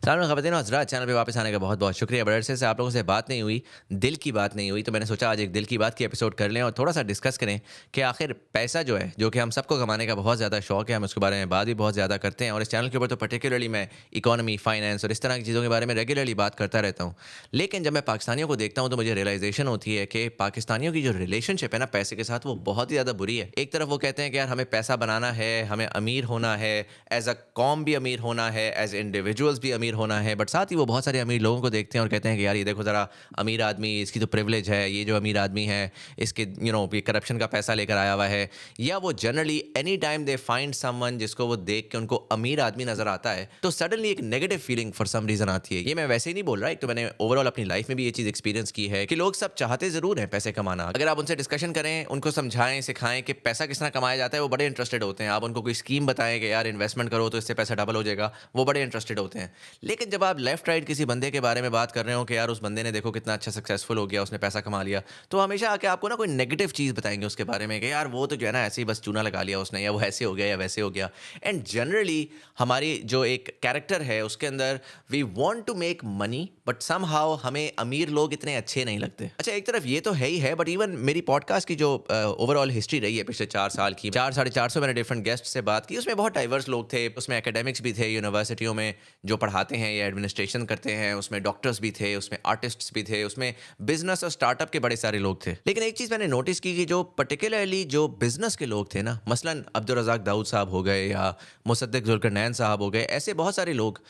सामने ख़वातीन और हज़रात, चैनल पे वापस आने का बहुत बहुत शुक्रिया। बड़े अरसे से आप लोगों से बात नहीं हुई, दिल की बात नहीं हुई, तो मैंने सोचा आज एक दिल की बात की एपिसोड कर लें और थोड़ा सा डिस्कस करें कि आखिर पैसा जो है, जो कि हम सबको कमाने का बहुत ज़्यादा शौक है, हम उसके बारे में बात भी बहुत ज़्यादा करते हैं और इस चैनल के ऊपर तो पर्टिकुलरली मैं इकोनॉमी, फाइनेंस और इस तरह की चीज़ों के बारे में रेगुलरली बात करता रहता हूँ। लेकिन जब मैं पाकिस्तानियों को देखता हूँ तो मुझे रियलाइजेशन होती है कि पाकिस्तानियों की जो रिलेशनशिप है ना पैसे के साथ, वो बहुत ही ज़्यादा बुरी है। एक तरफ वो कहते हैं कि यार हमें पैसा बनाना है, हमें अमीर होना है, एज अ कॉम भी अमीर होना है, एज इंडिविजुअल्स भी अमीर होना है, बट साथ ही वो बहुत सारे अमीर लोगों को देखते हैं और कहते हैं कि यार ये देखो ज़रा, अमीर आदमी, इसकी तो प्रिविलेज है, ये जो अमीर आदमी है इसके ये करप्शन का पैसा लेकर आया हुआ है। या वो generally any time they find someone जिसको वो देख के उनको अमीर आदमी नजर आता है तो सडनली एक negative feeling for some reason आती है। ये मैं वैसे ही नहीं बोल रहा, एक तो मैंने ओवरऑल अपनी लाइफ में भी ये चीज़ एक्सपीरियंस की है कि लोग सब चाहते ज़रूर हैं पैसे कमाना। अगर आप उनसे डिस्कशन करें, उनको समझाएं, सिखाएं कि पैसा किस तरह कमाया जाता है, वो बड़े इंटरेस्टेड होते हैं। आप उनको कोई स्कीम बताएं कि यार इन्वेस्टमेंट करो तो इससे पैसा डबल हो जाएगा, वो बड़े इंटरेस्टेड होते हैं। लेकिन जब आप लेफ्ट राइट किसी बंदे के बारे में बात कर रहे हो कि यार उस बंदे ने देखो कितना अच्छा सक्सेसफुल हो गया, उसने पैसा कमा लिया, तो हमेशा आके आपको ना कोई नेगेटिव चीज़ बताएंगे उसके बारे में कि यार वो तो जो है ना ऐसे ही बस चूना लगा लिया उसने, या वो ऐसे हो गया या वैसे हो गया। एंड जनरली हमारी जो एक कैरेक्टर है उसके अंदर we want to make money, but somehow हमें अमीर लोग इतने अच्छे नहीं लगते। अच्छा, एक तरफ ये तो है ही है, बट इवन मेरी पॉडकास्ट की जो ओवरऑल हिस्ट्री रही है पिछले 4 साल की, 4 साढ़े 4 सौ मैंने डिफरेंट गेस्ट से बात की, उसमें बहुत डाइवर्स लोग थे। उसमें एकेडमिक्स भी थे यूनिवर्सिटियों में जो पढ़ाते हैं या एडमिनिस्ट्रेशन करते हैं, उसमें डॉक्टर्स भी थे, उसमें आर्टिस्ट्स भी थे, उसमें बिजनेस और स्टार्टअप के बड़े सारे लोग थे। लेकिन एक चीज़ मैंने नोटिस की कि जो पर्टिकुलरली जो बिजनेस के लोग थे ना, मसलन अब्दुल रज़ाक दाऊद साहब हो गए या मुसद्दिक जुल्करनैन साहब हो गए, ऐसे बहुत सारे लोग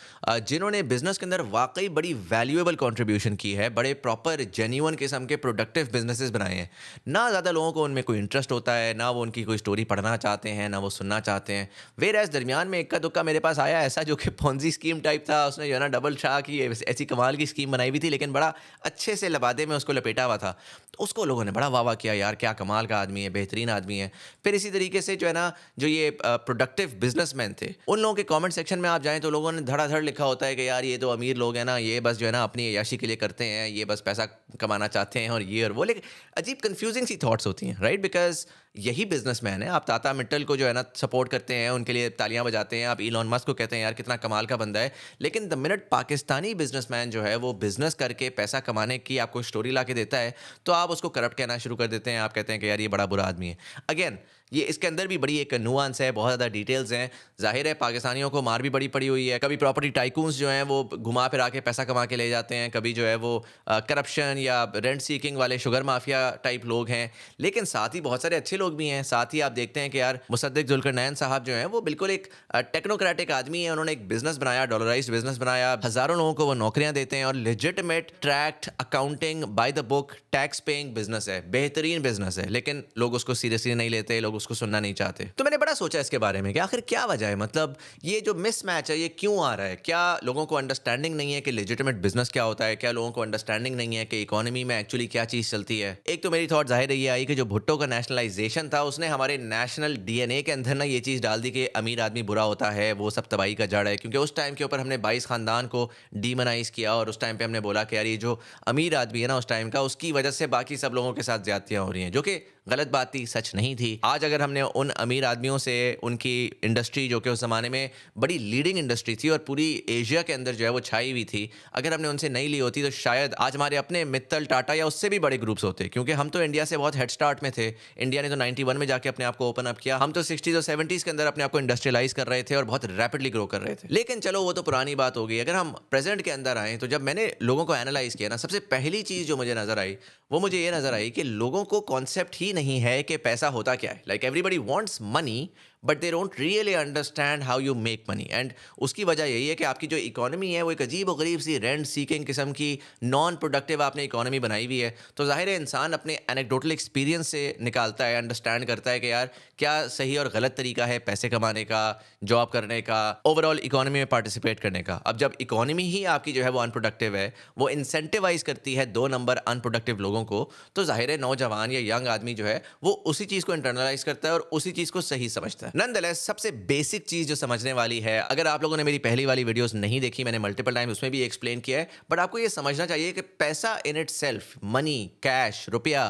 जिन्होंने बिजनेस के अंदर वाकई बड़ी वैल्यूएबल कंट्रीब्यूशन की है, बड़े प्रॉपर जेन्युइन किस्म के प्रोडक्टिव बिजनेसेस बनाए हैं। ना ज़्यादा लोगों को उनमें कोई इंटरेस्ट होता है, ना वो उनकी कोई स्टोरी पढ़ना चाहते हैं, ना वो सुनना चाहते हैं। वेर एज दरमियान में इक्का दुक्का मेरे पास आया ऐसा जो कि पोंजी स्कीम टाइप था, उसने जो है ना डबल शाह की ऐसी कमाल की स्कीम बनाई हुई थी, लेकिन बड़ा अच्छे से लबादे में उसको लपेटा हुआ था। तो उसको लोगों ने बड़ा वाह वाह किया, यार क्या कमाल का आदमी है, बेहतरीन आदमी है। फिर इसी तरीके से जो है ना, जो ये प्रोडक्टिव बिजनेसमैन थे, उन लोगों के कमेंट सेक्शन में आप जाएं तो लोगों ने धड़ाधड़ लिखा होता है कि यार ये तो अमीर लोग हैं ना, ये बस जो है ना अपनी अय्याशी के लिए करते हैं, ये बस पैसा कमाना चाहते हैं और ये और वो। लेकिन अजीब कंफ्यूजिंग सी थॉट्स होती हैं, राइट? बिकॉज यही बिजनेसमैन है। आप टाटा मित्तल को जो है ना सपोर्ट करते हैं, उनके लिए तालियां बजाते हैं, आप इलॉन मस्क को कहते हैं यार कितना कमाल का बंदा है। लेकिन द मिनट पाकिस्तानी बिजनेसमैन जो है वो बिजनेस करके पैसा कमाने की आपको स्टोरी ला के देता है, तो आप उसको करप्ट कहना शुरू कर देते हैं। आप कहते हैं कि यार ये बड़ा बुरा आदमी है। अगेन, ये इसके अंदर भी बड़ी एक नुआंस है, बहुत ज़्यादा डिटेल्स हैं। जाहिर है पाकिस्तानियों को मार भी बड़ी पड़ी हुई है। कभी प्रॉपर्टी टाइकून्स जो हैं वो घुमा फिरा के पैसा कमा के ले जाते हैं, कभी जो है वो करप्शन या रेंट सीकिंग वाले शुगर माफिया टाइप लोग हैं। लेकिन साथ ही बहुत सारे अच्छे लोग भी हैं। साथ ही आप देखते हैं कि यार मुसद्दिक जुल्करनैन साहब जो हैं वो बिल्कुल एक टेक्नोक्रेटिक आदमी है। उन्होंने एक बिजनेस बनाया, डॉलराइज्ड बिजनेस बनाया, हज़ारों लोगों को वो नौकरियां देते हैं और legitimate tract accounting by the book tax paying business है, बेहतरीन बिजनेस है। लेकिन लोग उसको सीरियसली नहीं लेते, लोग उसको सुनना नहीं चाहते। तो मैंने बड़ा सोचा इसके बारे में कि आखिर क्या वजह है, मतलब ये जो मिसमैच है ये क्यों आ रहा है? क्या लोगों को अंडरस्टैंडिंग नहीं है कि लेजिटिमेट बिजनेस क्या होता है? क्या लोगों को अंडरस्टैंडिंग नहीं है कि इकोनॉमी में एक्चुअली क्या चीज़ चलती है? एक तो मेरी थॉट जाहिर ये आई कि जो भुट्टो का नेशनलाइजेशन था, उसने हमारे नेशनल डीएनए के अंदर ना ये चीज़ डाल दी कि अमीर आदमी बुरा होता है, वो सब तबाही का जड़ है। क्योंकि उस टाइम के ऊपर हमने 22 खानदान को डीमोनाइज किया और उस टाइम पे हमने बोला कि यार ये जो अमीर आदमी है ना उस टाइम का, उसकी वजह से बाकी सब लोगों के साथ ज्यादतियां हो रही हैं, जो कि गलत बात थी, सच नहीं थी। आज अगर हमने उन अमीर आदमियों से उनकी इंडस्ट्री जो कि उस ज़माने में बड़ी लीडिंग इंडस्ट्री थी और पूरी एशिया के अंदर जो है वो छाई हुई थी, अगर हमने उनसे नहीं ली होती तो शायद आज हमारे अपने मित्तल, टाटा या उससे भी बड़े ग्रुप्स होते। क्योंकि हम तो इंडिया से बहुत हेड स्टार्ट में थे। इंडिया ने तो 91 में जाके अपने आप को ओपन अप किया। हम तो 60s और 70s के अंदर अपने आप को इंडस्ट्रियलाइज कर रहे थे और बहुत रैपिडली ग्रो कर रहे थे। लेकिन चलो वो तो पुरानी बात हो गई। अगर हम प्रेजेंट के अंदर आए तो जब मैंने लोगों को एनालाइज किया ना, सबसे पहली चीज़ जो मुझे नजर आई वो मुझे ये नजर आई कि लोगों को कॉन्सेप्ट ही नहीं है कि पैसा होता क्या है। Like everybody wants money but they don't really understand how you make money. And उसकी वजह यही है कि आपकी जो इकोनॉमी है वो एक अजीब और गरीब सी रेंट सीकिंग किस्म की नॉन प्रोडक्टिव आपने इकोनॉमी बनाई हुई है। तो जाहिर है इंसान अपने एनेक्डोटल एक्सपीरियंस से निकालता है, अंडरस्टैंड करता है कि यार क्या सही और गलत तरीका है पैसे कमाने का, जॉब करने का, ओवरऑल इकोनॉमी में पार्टिसिपेट करने का। अब जब इकोनॉमी ही आपकी जो है वो अनप्रोडक्टिव है, वो इंसेंटिवाइज करती है 2 नंबर अनप्रोडक्टिव लोगों को, तो जाहिर है नौजवान या यंग आदमी जो है वो उसी चीज़ को इंटरनलाइज करता है और उसी चीज़ को सही समझता है। नॉनदलेस सबसे बेसिक चीज़ जो समझने वाली है, अगर आप लोगों ने मेरी पहली वाली वीडियोस नहीं देखी, मैंने मल्टीपल टाइम उसमें भी एक्सप्लेन किया है, बट आपको ये समझना चाहिए कि पैसा in it self, money, cash, रुपया,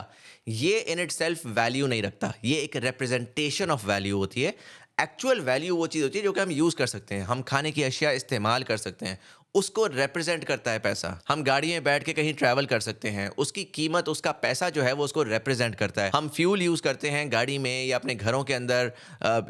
ये इन इट सेल्फ वैल्यू नहीं रखता। ये एक रिप्रेजेंटेशन ऑफ वैल्यू होती है। एक्चुअल वैल्यू वो चीज़ होती है जो कि हम यूज़ कर सकते हैं, हम खाने की अशिया इस्तेमाल कर सकते हैं। उसको रिप्रेजेंट करता है पैसा। हम गाड़ी में बैठ के कहीं ट्रैवल कर सकते हैं, उसकी कीमत, उसका पैसा जो है वो उसको रिप्रेजेंट करता है। हम फ्यूल यूज़ करते हैं गाड़ी में या अपने घरों के अंदर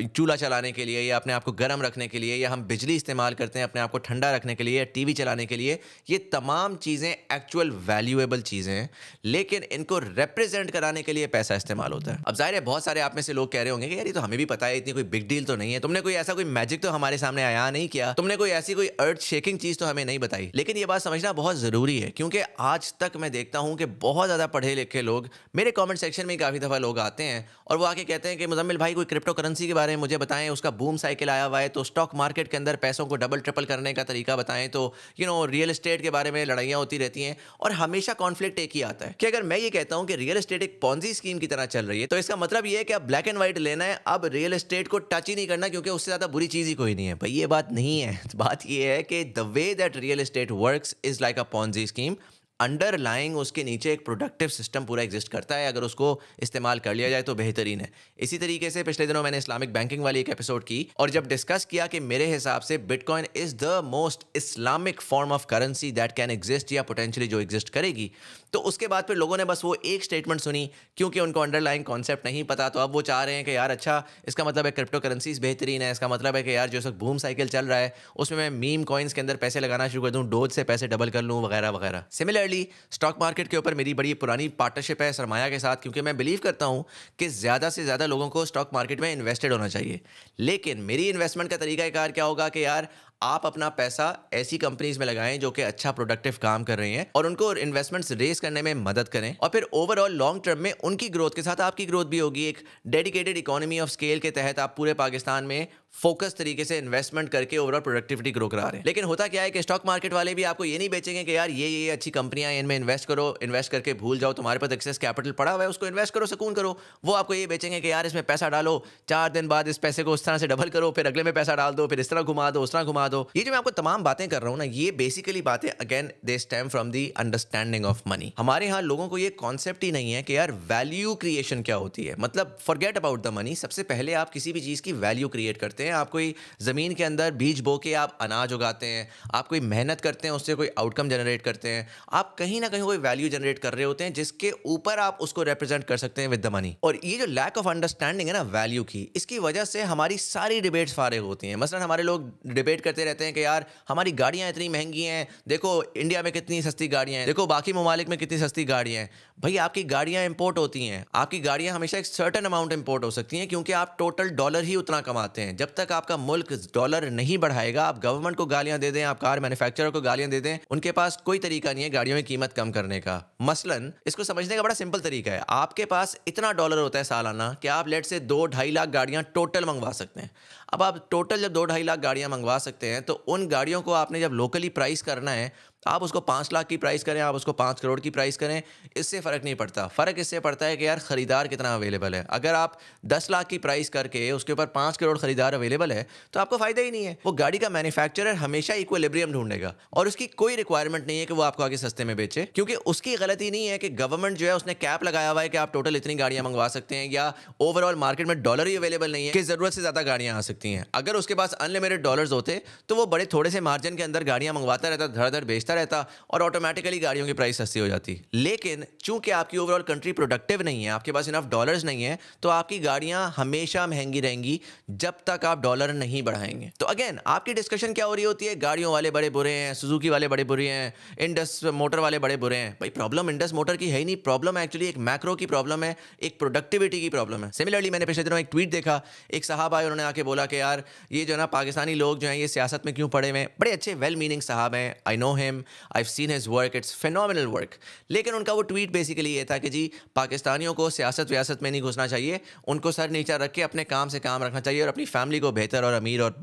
चूल्हा चलाने के लिए या अपने आप को गर्म रखने के लिए, या हम बिजली इस्तेमाल करते हैं अपने आप को ठंडा रखने के लिए या टीवी चलाने के लिए। ये तमाम चीज़ें एक्चुअल वैल्यूएबल चीज़ें हैं, लेकिन इनको रिप्रेजेंट कराने के लिए पैसा इस्तेमाल होता है। अब जाहिर है बहुत सारे आप में से लोग कह रहे होंगे कि यार ये तो हमें भी पता है, इतनी कोई बिग डील तो नहीं है, तुमने कोई ऐसा कोई मैजिक तो हमारे सामने आया नहीं किया, तुमने कोई ऐसी कोई अर्थ शेकिंग चीज़ तो हमें नहीं बताई। लेकिन ये बात समझना बहुत ज़रूरी है, क्योंकि आज तक मैं देखता हूं कि बहुत ज़्यादा पढ़े लिखे लोग मेरे कमेंट सेक्शन में काफ़ी दफ़ा लोग आते हैं और वो आके कहते हैं कि मुजम्मिल भाई कोई क्रिप्टो करेंसी के बारे में मुझे बताएं, उसका बूम साइकिल आया हुआ है, तो स्टॉक मार्केट के अंदर पैसों को डबल ट्रिपल करने का तरीका बताएं, तो रियल एस्टेट के बारे में लड़ाइयाँ होती रहती हैं और हमेशा कॉन्फ्लिक्ट एक ही आता है कि अगर मैं ये कहता हूँ कि रियल एस्टेट एक पॉन्जी स्कीम की तरह चल रही है, तो इसका मतलब ये है कि अब ब्लैक एंड व्हाइट लेना है, अब रियल एस्टेट को टच ही नहीं करना क्योंकि उससे ज़्यादा बुरी चीज़ ही कोई नहीं है। भाई ये बात नहीं है। बात ये है कि the way that real estate works is like a Ponzi scheme. Underlying उसके नीचे एक प्रोडक्टिव सिस्टम पूरा एग्जिस्ट करता है, अगर उसको इस्तेमाल कर लिया जाए तो बेहतरीन है। इसी तरीके से पिछले दिनों मैंने इस्लामिक बैंकिंग वाली एक एपिसोड की और जब डिस्कस किया कि मेरे हिसाब से bitcoin is the most Islamic form of currency that can exist या पोटेंशियली जो एग्जिस्ट करेगी, तो उसके बाद फिर लोगों ने बस वो एक स्टेटमेंट सुनी क्योंकि उनको अंडरलाइंग कॉन्सेप्ट नहीं पता, तो अब वो चाह रहे हैं कि यार अच्छा इसका मतलब है क्रिप्टो करेंसीज बेहतरीन है, इसका मतलब है कि यार जो सब बूम साइकिल चल रहा है उसमें मैं मीम कॉइन्स के अंदर पैसे लगाना शुरू कर दूं, डोज से पैसे डबल कर लूं वगैरह वगैरह। सिमिलरली स्टॉक मार्केट के ऊपर मेरी बड़ी पुरानी पार्टनरशिप है सरमाया के साथ, क्योंकि मैं बिलीव करता हूं कि ज़्यादा से ज़्यादा लोगों को स्टॉक मार्केट में इन्वेस्टेड होना चाहिए। लेकिन मेरी इन्वेस्टमेंट का तरीका कार क्या होगा कि यार आप अपना पैसा ऐसी कंपनीज में लगाएं जो कि अच्छा प्रोडक्टिव काम कर रही हैं और उनको इन्वेस्टमेंट्स रेस करने में मदद करें, और फिर ओवरऑल लॉन्ग टर्म में उनकी ग्रोथ के साथ आपकी ग्रोथ भी होगी। एक डेडिकेटेड इकोनॉमी ऑफ स्केल के तहत आप पूरे पाकिस्तान में फोकस तरीके से इन्वेस्टमेंट करके ओवरऑल प्रोडक्टिविटी ग्रो करा रहे हैं। लेकिन होता क्या है कि स्टॉक मार्केट वाले भी आपको ये नहीं बेचेंगे कि यार ये अच्छी कंपनियां हैं, इनमें इन्वेस्ट करो, इन्वेस्ट करके भूल जाओ, तुम्हारे पास एक्सेस कैपिटल पड़ा हुआ है उसको इन्वेस्ट करो, सुकून करो। वो आपको ये बेचेंगे कि यार इसमें पैसा डालो, 4 दिन बाद इस पैसे को उस तरह से डबल करो, फिर अगले में पैसा डाल दो, फिर इस तरह घुमा दो, उस तरह घुमा दो। ये जो मैं आपको तमाम बातें कर रहा हूँ ना, ये बेसिकली बातें again they stem from the understanding of money. हमारे यहाँ लोगों को ये कॉन्सेप्ट ही नहीं है कि यार वैल्यू क्रिएशन क्या होती है। मतलब फॉरगेट अबाउट द मनी, सबसे पहले आप किसी भी चीज़ की वैल्यू क्रिएट करते हैं। आप कोई ज़मीन के अंदर बीज बो के आप अनाज उगाते हैं, आप कोई मेहनत करते हैं, उससे कोई आउटकम जनरेट करते हैं, आप कहीं ना कहीं कोई वैल्यू जनरेट कर रहे होते हैं जिसके ऊपर आप उसको रिप्रेजेंट कर सकते हैं विद द मनी। और ये जो लैक ऑफ अंडरस्टैंडिंग है ना वैल्यू की, इसकी वजह से हमारी सारी डिबेट्स फारिग होती हैं। मसलन हमारे लोग डिबेट करते रहते हैं कि यार हमारी गाड़ियाँ इतनी महंगी हैं, देखो इंडिया में कितनी सस्ती गाड़ियाँ हैं, देखो बाकी ममालिक में कितनी सस्ती गाड़ियाँ हैं। भाई आपकी गाड़ियाँ इंपोर्ट होती हैं, आपकी गाड़ियाँ हमेशा एक सर्टेन अमाउंट इंपोर्ट हो सकती हैं क्योंकि आप टोटल डॉलर ही उतना कमाते हैं। जब तक आपका मुल्क डॉलर नहीं बढ़ाएगा, आप गवर्नमेंट को गालियां दे दें, आप कार मैन्युफैक्चरर को गालियां दे दें, उनके पास कोई तरीका नहीं है गाड़ियों में कीमत कम करने का। मसलन इसको समझने का बड़ा सिंपल तरीका है, आपके पास इतना डॉलर होता है सालाना कि आप लेट से 2-2.5 लाख गाड़ियां टोटल मंगवा सकते हैं। अब आप टोटल जब 2-2.5 लाख गाड़ियां मंगवा सकते हैं तो उन गाड़ियों को आपने जब लोकली प्राइस करना है, आप उसको 5 लाख की प्राइस करें, आप उसको 5 करोड़ की प्राइस करें, इससे फ़र्क नहीं पड़ता। फ़र्क इससे पड़ता है कि यार ख़रीदार कितना अवेलेबल है। अगर आप 10 लाख की प्राइस करके उसके ऊपर 5 करोड़ ख़रीदार अवेलेबल है तो आपको फ़ायदा ही नहीं है। वो गाड़ी का मैन्युफैक्चरर हमेशा इक्विलिब्रियम ढूंढेगा और उसकी कोई रिक्वायरमेंट नहीं है कि वो आपको आगे सस्ते में बेचे, क्योंकि उसकी गलती नहीं है कि गवर्नमेंट जो है उसने कैप लगाया हुआ है कि आप टोटल इतनी गाड़ियाँ मंगवा सकते हैं, या ओवरऑल मार्केट में डॉलर ही अवेलेबल नहीं है कि ज़रूरत से ज़्यादा गाड़ियाँ आ सकती हैं। अगर उसके पास अनलिमिटेड डॉलर्स होते तो वो बड़े थोड़े से मार्जिन के अंदर गाड़ियाँ मंगवाता रहता, धड़ धड़ बेचता रहता और ऑटोमेटिकली गाड़ियों की प्राइस सस्ती हो जाती। लेकिन चूंकि आपकी ओवरऑल कंट्री प्रोडक्टिव नहीं है, आपके पास इनफ डॉलर्स नहीं है, तो आपकी गाड़ियां हमेशा महंगी रहेंगी जब तक आप डॉलर नहीं बढ़ाएंगे। तो अगेन आपकी डिस्कशन क्या हो रही होती है, गाड़ियों वाले बड़े बुरे हैं, सुजुकी वाले बड़े बुरे हैं, इंडस मोटर वाले बड़े बुरे हैं। भाई प्रॉब्लम इंडस मोटर की है ही नहीं, प्रॉब्लम एक्चुअली एक मैक्रो की प्रॉब्लम है, एक प्रोडक्टिविटी की प्रॉब्लम है। सिमिलरली मैंने पिछले दिनों एक ट्वीट देखा, एक साहब आए, उन्होंने आके बोला कि यार ये जो ना पाकिस्तानी लोग जो हैं ये सियासत में क्यों पड़े हुए हैं। बड़े अच्छे वेल मीनिंग साहब हैं, आई know him, I have seen his work, it's phenomenal work. लेकिन उनका वो ट्वीट बेसिकली ये था कि जी पाकिस्तानियों को सियासत व्यासत में नहीं घुसना चाहिए, उनको सर नीचा रख के अपने काम से काम रखना चाहिए और अपनी फैमिली को बेहतर और अमीर और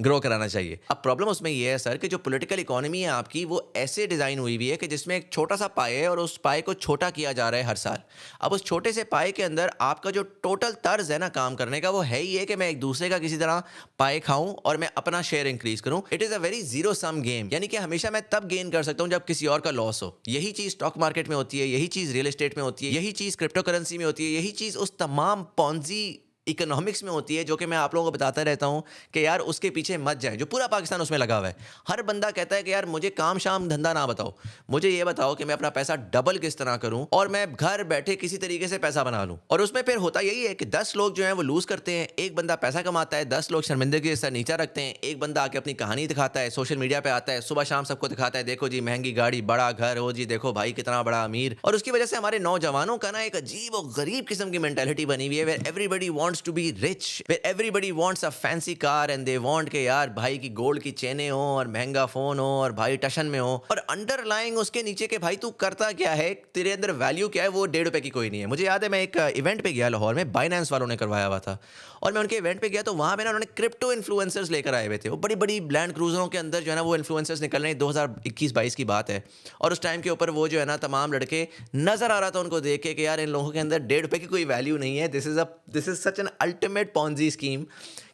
ग्रो कराना चाहिए। अब प्रॉब्लम उसमें ये है सर कि जो पॉलिटिकल इकोनॉमी है आपकी वो ऐसे डिज़ाइन हुई हुई है कि जिसमें एक छोटा सा पाए है और उस पाए को छोटा किया जा रहा है हर साल। अब उस छोटे से पाए के अंदर आपका जो टोटल तर्ज है ना काम करने का, वो है ही है कि मैं एक दूसरे का किसी तरह पाए खाऊं और मैं अपना शेयर इंक्रीज करूं। It is a very zero sum game, यानी कि हमेशा मैं तब गेन कर सकता हूं जब किसी और का लॉस हो। यही चीज़ स्टॉक मार्केट में होती है, यही चीज़ रियल एस्टेट में होती है, यही चीज़ क्रिप्टो करेंसी में होती है, यही चीज़ उस तमाम पॉन्जी इकोनॉमिक्स में होती है, जो कि मैं आप लोगों को बताता रहता हूँ कि यार उसके पीछे मत जाए, जो पूरा पाकिस्तान उसमें लगा हुआ है। हर बंदा कहता है कि यार मुझे काम शाम धंधा ना बताओ, मुझे ये बताओ कि मैं अपना पैसा डबल किस तरह करूं और मैं घर बैठे किसी तरीके से पैसा बना लूं। और उसमें फिर होता यही है कि 10 लोग जो हैं वो लूज करते हैं, एक बंदा पैसा कमाता है, 10 लोग शर्मिंदगी के साथ नीचा रखते हैं। एक बंदा आके अपनी कहानी दिखाता है, सोशल मीडिया पे आता है, सुबह शाम सबको दिखाता है, देखो जी महंगी गाड़ी, बड़ा घर हो जी, देखो भाई कितना बड़ा अमीर। और उसकी वजह से हमारे नौजवानों का ना एक अजीब और गरीब किस्म की मेंटालिटी बनी हुई है, where everybody wants to be rich, where everybody wants a fancy car and they want के यार भाई की गोल्ड की चेनें हो और महंगा फोन हो और भाई टशन में हो, और अंडरलाइंग उसके नीचे के भाई तू करता क्या है, तेरे अंदर वैल्यू क्या है, वो 1.5 रुपए की कोई नहीं है। मुझे याद है मैं एक इवेंट पे गया लाहौर में, बाइनेंस वालों ने करवाया हुआ था, और मैं उनके इवेंट पे गया तो वहाँ पे ना उन्होंने क्रिप्टो इन्फ्लुएंसर्स लेकर आए हुए थे। वो बड़ी बड़ी लैंड क्रूजरों के अंदर जो है ना वो इन्फ्लुएंसर्स निकल रहे हैं, 2021-22 की बात है। और उस टाइम के ऊपर वो जो है ना तमाम लड़के नजर आ रहा था उनको देख के कि यार इन लोगों के अंदर 1.5 रुपए की कोई वैल्यू नहीं है। This is such an ultimate Ponzi scheme.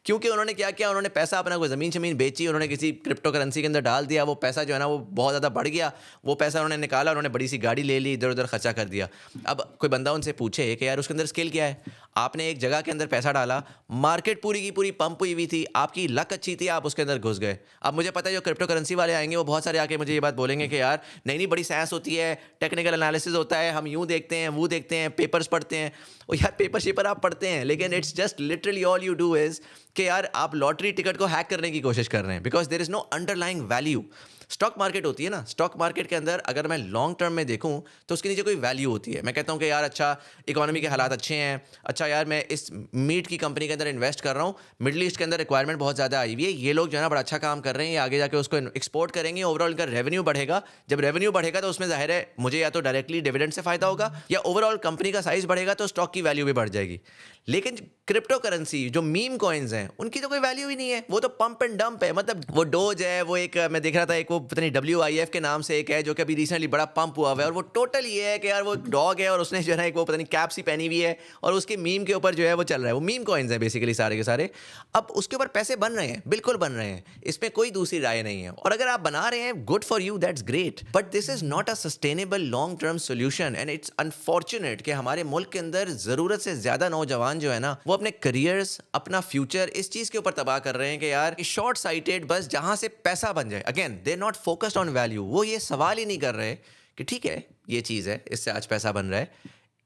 क्योंकि उन्होंने क्या किया, उन्होंने पैसा अपना कोई ज़मीन शमीन बेची, उन्होंने किसी क्रिप्टो करेंसी के अंदर डाल दिया, वो पैसा जो है ना वो बहुत ज़्यादा बढ़ गया, वो पैसा उन्होंने निकाला, उन्होंने बड़ी सी गाड़ी ले ली, इधर उधर खर्चा कर दिया। अब कोई बंदा उनसे पूछे कि यार उसके अंदर स्किल क्या है, आपने एक जगह के अंदर पैसा डाला, मार्केट पूरी की पूरी पंप हुई हुई थी, आपकी लक अच्छी थी, आप उसके अंदर घुस गए। अब मुझे पता है जो क्रिप्टो करेंसी वाले आएंगे वो बहुत सारे आके मुझे ये बात बोलेंगे कि यार नहीं नहीं बड़ी साइंस होती है, टेक्निकल एनालिसिस होता है, हम यूँ देखते हैं वो देखते हैं, पेपर्स पढ़ते हैं। और यार पेपर शेपर आप पढ़ते हैं, लेकिन it's just literally all you do is कि यार आप लॉटरी टिकट को हैक करने की कोशिश कर रहे हैं, because there is no underlying value. Stock market होती है ना, स्टॉक मार्केट के अंदर अगर मैं लॉन्ग टर्म में देखूं तो उसके नीचे कोई वैल्यू होती है। मैं कहता हूं कि यार अच्छा इकोनॉमी के हालात अच्छे हैं, अच्छा यार मैं इस मीट की कंपनी के अंदर इन्वेस्ट कर रहा हूं, मिडल ईस्ट के अंदर रिक्वायरमेंट बहुत ज़्यादा आई हुई है, ये लोग जो है ना बड़ा अच्छा काम कर रहे हैं, ये आगे जाके उसको एक्सपोर्ट करेंगे, ओवरऑल इनका रेवेन्यू बढ़ेगा। जब रेवेन्यू बढ़ेगा तो उसमें जाहिर है मुझे या तो डायरेक्टली डिविडेंड से फ़ायदा होगा, या ओवरऑल कंपनी का साइज़ बढ़ेगा तो स्टॉक की वैल्यू भी बढ़ जाएगी। लेकिन क्रिप्टो करेंसी जो मीम कॉइन्स हैं उनकी तो कोई वैल्यू ही नहीं है, वो तो पंप एंड डंप है। मतलब वो डोज है, वो एक मैं देख रहा था एक वो पता नहीं WIF के नाम से एक है जो कि अभी रिसेंटली बड़ा पंप हुआ हुआ है, और वो टोटल ये है कि यार वो डॉग है और उसने जो है ना एक वो पता नहीं कैप सी पहनी हुई है और उसके मीम के ऊपर जो है वो चल रहा है। वो मीम कॉइन्स हैं बेसिकली सारे के सारे। अब उसके ऊपर पैसे बन रहे हैं, बिल्कुल बन रहे हैं, इसमें कोई दूसरी राय नहीं है। और अगर आप बना रहे हैं good for you, that's great, but this is not a sustainable long term solution and it's unfortunate कि हमारे मुल्क के अंदर ज़रूरत से ज़्यादा नौजवान जो है ना वो अपने करियर्स, अपना फ्यूचर इस चीज़ के ऊपर तबाह कर रहे हैं कि यार शॉर्ट साइटेड, बस जहाँ से पैसा बन जाए। Again they not focused on value. वो ये सवाल ही नहीं कर रहे कि ठीक है ये चीज़ है, इससे आज पैसा बन रहा है,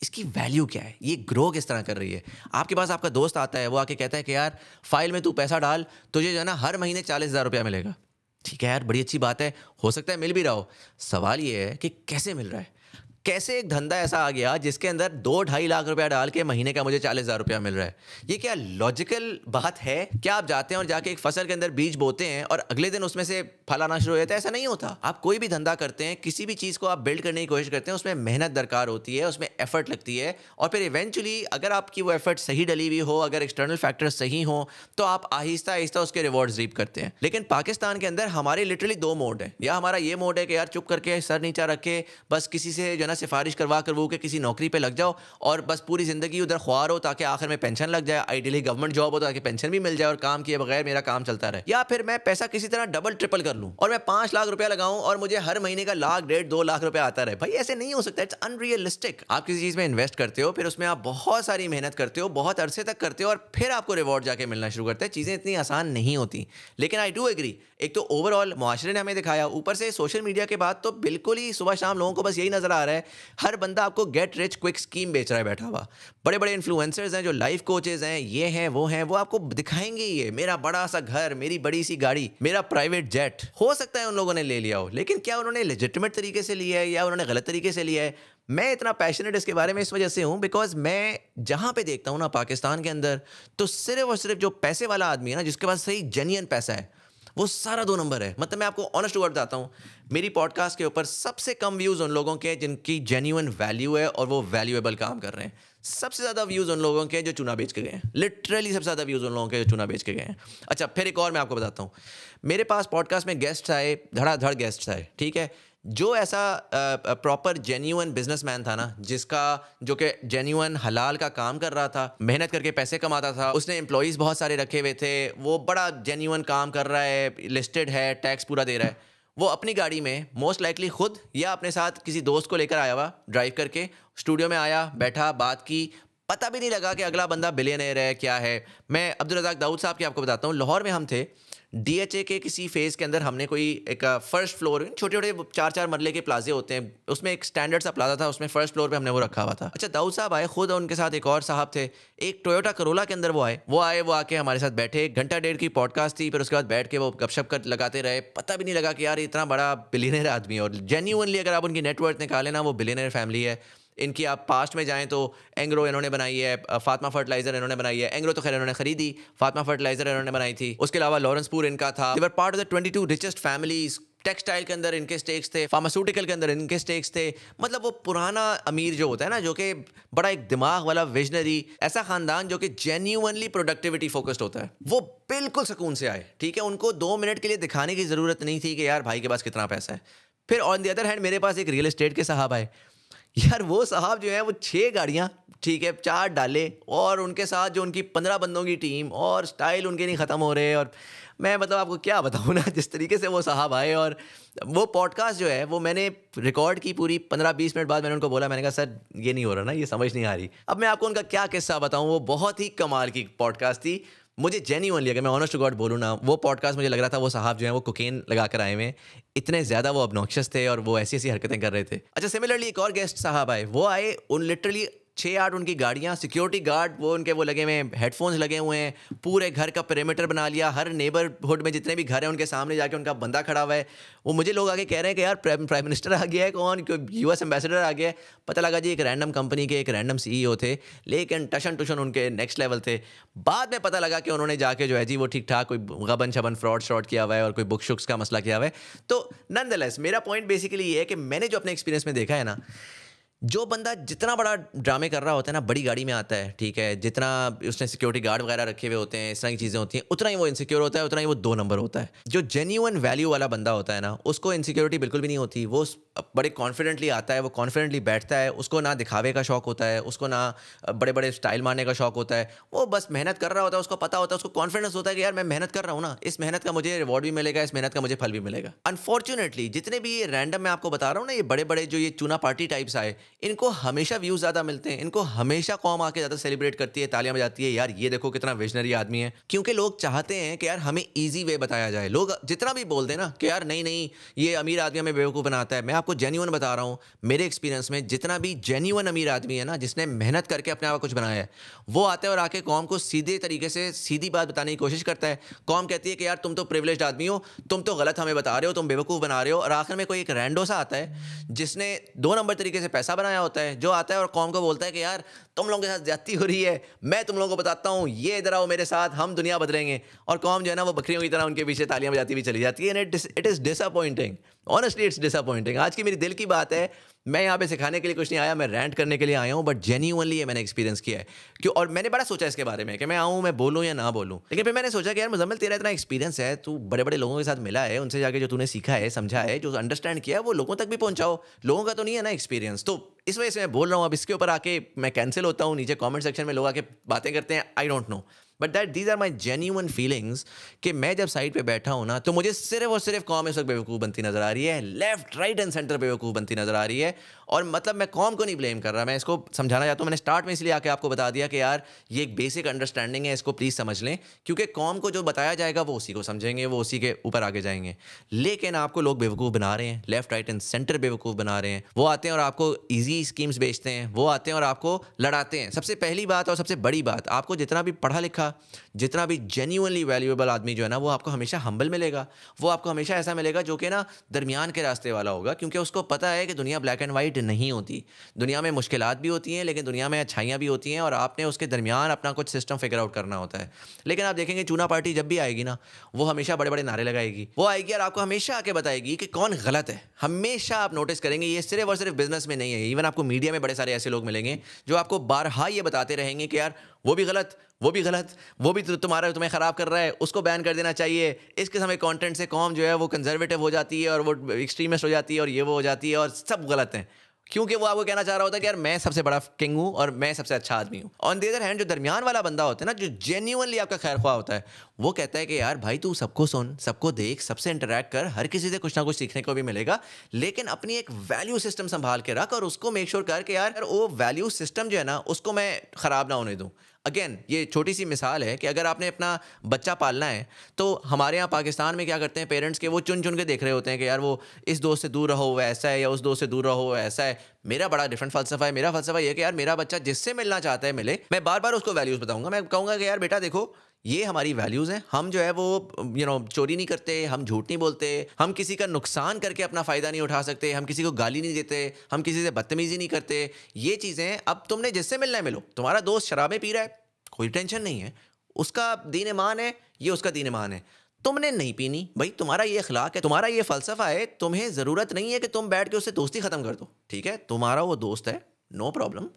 इसकी वैल्यू क्या है, ये ग्रो किस तरह कर रही है। आपके पास आपका दोस्त आता है, वो आके कहता है कि यार फाइल में तू पैसा डाल, तुझे जो है ना हर महीने 40,000 रुपया मिलेगा। ठीक है यार, बड़ी अच्छी बात है, हो सकता है मिल भी रहा हो। सवाल ये है कि कैसे मिल रहा है, कैसे एक धंधा ऐसा आ गया जिसके अंदर 2-2.5 लाख रुपया डाल के महीने का मुझे 40,000 रुपया मिल रहा है। ये क्या लॉजिकल बात है? क्या आप जाते हैं और जाके एक फसल के अंदर बीज बोते हैं और अगले दिन उसमें से फल आना शुरू हो जाता है? ऐसा नहीं होता। आप कोई भी धंधा करते हैं, किसी भी चीज़ को आप बिल्ड करने की कोशिश करते हैं, उसमें मेहनत दरकार होती है, उसमें एफर्ट लगती है, और फिर इवेंचुअली अगर आपकी वो एफर्ट सही डली हुई हो, अगर एक्सटर्नल फैक्टर्स सही हो, तो आप आहिस्ता आहिस्ता उसके रिवॉर्ड्स रीप करते हैं। लेकिन पाकिस्तान के अंदर हमारे लिटरली 2 मोड है। या हमारा ये मोड है कि यार चुप करके सर नीचा रखे, बस किसी से जो है ना सिफारिश करवा वो के किसी नौकरी पे लग जाओ और बस पूरी जिंदगी उधर ख्वार हो ताकि आखिर में पेंशन लग जाए, आइडियली गवर्नमेंट जॉब हो ताकि पेंशन भी मिल जाए और काम किए बगैर मेरा काम चलता रहे। या फिर मैं पैसा किसी तरह डबल ट्रिपल कर लूं और मैं 5 लाख रुपया लगाऊं और मुझे हर महीने का 1 लाख 1.5-2 लाख रुपया आता रहे। भाई ऐसे नहीं हो सकता, इट्स अनरियलिस्टिक। आप किसी चीज में इन्वेस्ट करते हो, फिर उसमें आप बहुत सारी मेहनत करते हो, बहुत अरसे तक करते हो, और फिर आपको रिवॉर्ड जाके मिलना शुरू करता है। चीजें इतनी आसान नहीं होती। लेकिन आई डू एग्री, एक तो ओवरऑल मुआशरे ने हमें दिखाया, ऊपर से सोशल मीडिया के बाद तो बिल्कुल ही सुबह शाम लोगों को बस यही नजर आ रहा है, हर बंदा आपको गेट रिच क्विक स्कीम बेच रहा है बैठा हुआ। बड़े बड़े इन्फ्लुएंसर्स हैं जो लाइफ कोचेज हैं, ये हैं वो हैं, वो आपको दिखाएंगे ये मेरा बड़ा सा घर, मेरी बड़ी सी गाड़ी, मेरा प्राइवेट जेट। हो सकता है उन लोगों ने ले लिया हो, लेकिन क्या उन्होंने लेजिटिमेट तरीके से लिया है या उन्होंने गलत तरीके से लिया है? मैं इतना पैशनेट इसके बारे में इस वजह से हूं बिकॉज मैं जहां पे देखता हूं ना पाकिस्तान के अंदर, तो सिर्फ और सिर्फ जो पैसे वाला आदमी है ना, जिसके पास सही जेन्युइन पैसा है, वो सारा 2 नंबर है। मतलब मैं आपको ऑनेस्ट वर्ड बताता हूँ, मेरी पॉडकास्ट के ऊपर सबसे कम व्यूज़ उन लोगों के जिनकी जेन्युइन वैल्यू है और वो वैल्यूएबल काम कर रहे हैं। सबसे ज़्यादा व्यूज़ उन लोगों के जो चूना बेच के गए हैं। लिटरली सबसे ज़्यादा व्यूज़ उन लोगों के जो चूना बेच के गए हैं। अच्छा, फिर एक और मैं आपको बताता हूँ, मेरे पास पॉडकास्ट में गेस्ट आए, धड़ाधड़ गेस्ट आए, ठीक है, जो ऐसा प्रॉपर जेन्युइन बिजनेसमैन था ना, जिसका जो कि जेन्युइन हलाल का काम कर रहा था, मेहनत करके पैसे कमाता था, उसने एम्प्लॉइज़ बहुत सारे रखे हुए थे, वो बड़ा जेन्युइन काम कर रहा है, लिस्टेड है, टैक्स पूरा दे रहा है। वो अपनी गाड़ी में मोस्ट लाइकली खुद या अपने साथ किसी दोस्त को लेकर आया हुआ, ड्राइव करके स्टूडियो में आया, बैठा, बात की, पता भी नहीं लगा कि अगला बंदा बिलियनर है क्या है। मैं अब्दुल रज़ाक दाऊद साहब की आपको बताता हूँ, लाहौर में हम थे, डीएचए के किसी फेज़ के अंदर हमने कोई एक फर्स्ट फ्लोर, छोटे-छोटे 4-4 मरले के प्लाज़े होते हैं, उसमें एक स्टैंडर्ड सा प्लाज़ा था, उसमें फर्स्ट फ्लोर पे हमने वो रखा हुआ था। अच्छा, दाऊद साहब आए खुद और उनके साथ एक और साहब थे, एक टोयोटा करोला के अंदर वो आए, वो आके हमारे साथ बैठे, 1 घंटा डेढ़ की पॉडकास्ट थी, फिर उसके बाद बैठ के वो गपशप कर लगाते रहे। पता भी नहीं लगा कि यार ये इतना बड़ा बिलियनर आदमी है, और जेन्युइनली अगर आप उनकी नेटवर्थ निकालें ना, वो बिलियनर फैमिली है। इनकी आप पास्ट में जाएँ तो एंग्रो इन्होंने बनाई है, फातिमा फर्टिलाइज़र इन्होंने बनाई है, एंग्रो तो खैर इन्होंने खरीदी, फातिमा फर्टिलाइज़र इन्होंने बनाई थी। उसके अलावा लॉरेंसपुर इनका था। They were part of the 22 richest families. Textile के अंदर इनके स्टेक्स थे, फार्मास्यूटिकल के अंदर इनके स्टेक्स थे। मतलब वो पुराना अमीर जो होता है ना, जो कि बड़ा एक दिमाग वाला विजनरी, ऐसा खानदान जो कि जेन्युइनली प्रोडक्टिविटी फोकस्ड होता है, वो बिल्कुल सुकून से आए। ठीक है, उनको 2 मिनट के लिए दिखाने की ज़रूरत नहीं थी कि यार भाई के पास कितना पैसा है। फिर ऑन द अदर हैंड मेरे पास एक रियल एस्टेट के साहब आए। यार वो साहब जो है वो 6 गाड़ियाँ, ठीक है, 4 डाले, और उनके साथ जो उनकी 15 बंदों की टीम, और स्टाइल उनके नहीं ख़त्म हो रहे। और मैं मतलब आपको क्या बताऊँ ना, जिस तरीके से वो साहब आए, और वो पॉडकास्ट जो है वो मैंने रिकॉर्ड की पूरी 15-20 मिनट बाद मैंने उनको बोला, मैंने कहा सर ये नहीं हो रहा ना, ये समझ नहीं आ रही। अब मैं आपको उनका क्या किस्सा बताऊँ, वो बहुत ही कमाल की पॉडकास्ट थी। मुझे जेन्युइनली, अगर मैं ऑनेस्ट टू गॉड बोलूँ ना, वो पॉडकास्ट मुझे लग रहा था वो साहब जो हैं वो कोकेन लगा कर आए हुए हैं, इतने ज़्यादा वो ऑब्नॉक्शियस थे और वो ऐसी-ऐसी हरकतें कर रहे थे। अच्छा, सिमिलरली एक और गेस्ट साहब आए, वो आए, उन लिटरली 6-8 उनकी गाड़ियाँ, सिक्योरिटी गार्ड, वो उनके वो लगे हुए हैं, हेडफोन्स लगे हुए हैं, पूरे घर का पेरीमीटर बना लिया, हर नेबरहुड में जितने भी घर हैं उनके सामने जाके उनका बंदा खड़ा हुआ है। वो मुझे लोग आके कह रहे हैं कि यार प्राइम मिनिस्टर आ गया है, कौन, कोई यूएस एम्बेसडर आ गया है। पता लगा जी एक रैंडम कंपनी के एक रैंडम सीईओ थे, लेकिन टशन-टुशन उनके नेक्स्ट लेवल थे। बाद में पता लगा कि उन्होंने जाके जो है जी वो ठीक-ठाक कोई गबन-शबन फ्रॉड किया हुआ है, और कोई बुक्स-शुक्स का मसला किया हुआ है। तो नॉनदलेस मेरा पॉइंट बेसिकली ये है कि मैंने जो अपने एक्सपीरियंस में देखा है ना, जो बंदा जितना बड़ा ड्रामे कर रहा होता है ना, बड़ी गाड़ी में आता है, ठीक है, जितना उसने सिक्योरिटी गार्ड वगैरह रखे हुए होते हैं, इस तरह की चीज़ें होती हैं, उतना ही वो इनसिक्योर होता है, उतना ही वो 2 नंबर होता है। जो जेन्युइन वैल्यू वाला बंदा होता है ना, उसको इनसिक्योरिटी बिल्कुल भी नहीं होती। वो बड़े कॉन्फिडेंटली आता है, वो कॉन्फिडेंटली बैठता है, उसको ना दिखावे का शौक होता है, उसको ना बड़े-बड़े स्टाइल मारने का शौक होता है। वो बस मेहनत कर रहा होता है, उसको पता होता है, उसको कॉन्फिडेंस होता है कि यार मैं मेहनत कर रहा हूँ ना, इस मेहनत का मुझे रिवॉर्ड भी मिलेगा, इस मेहनत का मुझे फल भी मिलेगा। अनफॉर्चुनेटली जितने भी ये रैंडम मैं आपको बता रहा हूँ ना, ये बड़े-बड़े जो ये चूना पार्टी टाइप्स आए, इनको हमेशा व्यूज़ ज़्यादा मिलते हैं, इनको हमेशा कौम आके ज़्यादा सेलिब्रेट करती है, तालियां बजाती है, यार ये देखो कितना विजनरी आदमी है। क्योंकि लोग चाहते हैं कि यार हमें ईजी वे बताया जाए। लोग जितना भी बोल दें ना कि यार नहीं नहीं, ये अमीर आदमी हमें बेवकूफ़ बनाता है, मैं आपको जेन्युइन बता रहा हूँ, मेरे एक्सपीरियंस में जितना भी जेन्युइन अमीर आदमी है ना, जिसने मेहनत करके अपने आप को कुछ बनाया है, वो आता है और आके कौम को सीधे तरीके से सीधी बात बताने की कोशिश करता है। कौम कहती है कि यार तुम तो प्रिविलेज्ड आदमी हो, तुम तो गलत हमें बता रहे हो, तुम बेवकूफ़ बना रहे हो, और आखिर में कोई एक रैंडो सा आता है जिसने 2 नंबर तरीके से पैसा बनाया होता है, जो आता है और कौम को बोलता है कि यार तुम लोगों के साथ ज्यादती हो रही है, मैं तुम लोगों को बताता हूँ, ये इधर आओ मेरे साथ, हम दुनिया बदलेंगे। और कौम जो है ना वो बकरियों की तरह उनके पीछे तालियां बजाती हुई चली जाती है। It is disappointing, honestly it's disappointing. आज की मेरी दिल की बात है, मैं यहाँ पे सिखाने के लिए कुछ नहीं आया, मैं रैंट करने के लिए आया हूँ, बट जेन्युइनली ये मैंने एक्सपीरियंस किया है। क्यों, और मैंने बड़ा सोचा इसके बारे में कि मैं आऊँ, मैं बोलूँ या ना बोलूँ, लेकिन फिर मैंने सोचा कि यार मुज़म्मिल, तेरा इतना एक्सपीरियंस है, तू बड़े बड़े लोगों के साथ मिला है, उनसे जाके जो तूने सीखा है, समझा है, जो अंडरस्टैंड किया है, वो लोगों तक भी पहुँचाओ। लोगों का तो नहीं है ना एक्सपीरियंस, तो इस वजह से मैं बोल रहा हूँ। अब इसके ऊपर आके मैं कैंसिल होता हूँ, नीचे कमेंट सेक्शन में लोग आके बातें करते हैं, I don't know, but that these are my genuine feelings कि मैं जब साइड पे बैठा हूँ ना, तो मुझे सिर्फ और सिर्फ कौम इस वक्त बेवकूफ़ बनती नजर आ रही है, लेफ्ट राइट एंड सेंटर बेवकूफ़ बनती नजर आ रही है। और मतलब मैं कौम को नहीं ब्लेम कर रहा, मैं इसको समझाना चाहता हूँ। मैंने स्टार्ट में इसलिए आके आपको बता दिया कि यार ये एक बेसिक अंडरस्टैंडिंग है, इसको प्लीज़ समझ लें, क्योंकि कौम को जो बताया जाएगा वो उसी को समझेंगे, वो उसी के ऊपर आगे जाएंगे। लेकिन आपको लोग बेवकूफ़ बना रहे हैं, लेफ्ट राइट एंड सेंटर बेवकूफ़ बना रहे हैं। वो आते हैं और आपको ईजी स्कीम्स बेचते हैं, वो आते हैं और आपको लड़ाते हैं। सबसे पहली बात और सबसे बड़ी बात, आपको जितना भी पढ़ा लिखा, जितना भी जेन्युइनली वैल्यूएबल आदमी जो है ना, वो आपको हमेशा हम्बल मिलेगा। वो आपको हमेशा ऐसा मिलेगा जो कि ना दरमियान के रास्ते वाला होगा, क्योंकि उसको पता है कि दुनिया ब्लैक एंड वाइट नहीं होती। दुनिया में मुश्किलात भी होती हैं, लेकिन दुनिया में अच्छाइयाँ भी होती हैं, और आपने उसके दरमियान अपना कुछ सिस्टम फिगर आउट करना होता है। लेकिन आप देखेंगे चूना पार्टी जब भी आएगी ना, वो हमेशा बड़े बड़े नारे लगाएगी। वो आएगी और आपको हमेशा आके बताएगी कि कौन गलत है। हमेशा आप नोटिस करेंगे, ये सिर्फ और सिर्फ बिजनेस में नहीं है, इवन आपको मीडिया में बड़े सारे ऐसे लोग मिलेंगे जो आपको बारहा ये बताते रहेंगे कि यार वो भी गलत, वो भी गलत, वो भी तुम्हें ख़राब कर रहा है, उसको बैन कर देना चाहिए। इस किस्म के कंटेंट से कौम जो है वो कंजर्वेटिव हो जाती है, और वो एक्सट्रीमिस्ट हो जाती है, और ये वो हो जाती है, और सब गलत हैं। क्योंकि वो आपको कहना चाह रहा होता है कि यार मैं सबसे बड़ा किंग हूँ और मैं सबसे अच्छा आदमी हूँ। ऑन द अदर हैंड जो दरमियान वाला बंदा होता है ना, जो जेन्युइनली आपका खैर ख्वाह होता है, वो कहता है कि यार भाई तू सबको सुन, सबको देख, सबसे इंटरेक्ट कर, हर किसी से कुछ ना कुछ सीखने को भी मिलेगा, लेकिन अपनी एक वैल्यू सिस्टम संभाल के रख और उसको मेक श्योर कर कि यार वो वैल्यू सिस्टम जो है ना उसको मैं खराब ना होने दूं। अगेन ये छोटी सी मिसाल है कि अगर आपने अपना बच्चा पालना है तो हमारे यहाँ पाकिस्तान में क्या करते हैं पेरेंट्स के, वो चुन चुन के देख रहे होते हैं कि यार वो इस दोस्त से दूर रहो वो ऐसा है, या उस दोस्त से दूर रहो वो ऐसा है। मेरा बड़ा डिफरेंट फलसफा है। मेरा फलसफा ये है कि यार मेरा बच्चा जिससे मिलना चाहता है मिले, मैं बार बार उसको वैल्यूज बताऊंगा। मैं कहूंगा कि यार बेटा देखो ये हमारी वैल्यूज हैं, हम जो है वो चोरी नहीं करते, हम झूठ नहीं बोलते, हम किसी का नुकसान करके अपना फायदा नहीं उठा सकते, हम किसी को गाली नहीं देते, हम किसी से बदतमीजी नहीं करते। ये चीजें अब तुमने जिससे मिलना है मिलो। तुम्हारा दोस्त शराबें पी रहा है, कोई टेंशन नहीं है, उसका दीन ईमान है, ये उसका दीन ईमान है, तुमने नहीं पीनी भाई, तुम्हारा ये अखलाक है, तुम्हारा ये फलसफा है, तुम्हें जरूरत नहीं है कि तुम बैठ के उससे दोस्ती खत्म कर दो। ठीक है, तुम्हारा वो दोस्त है, no problem,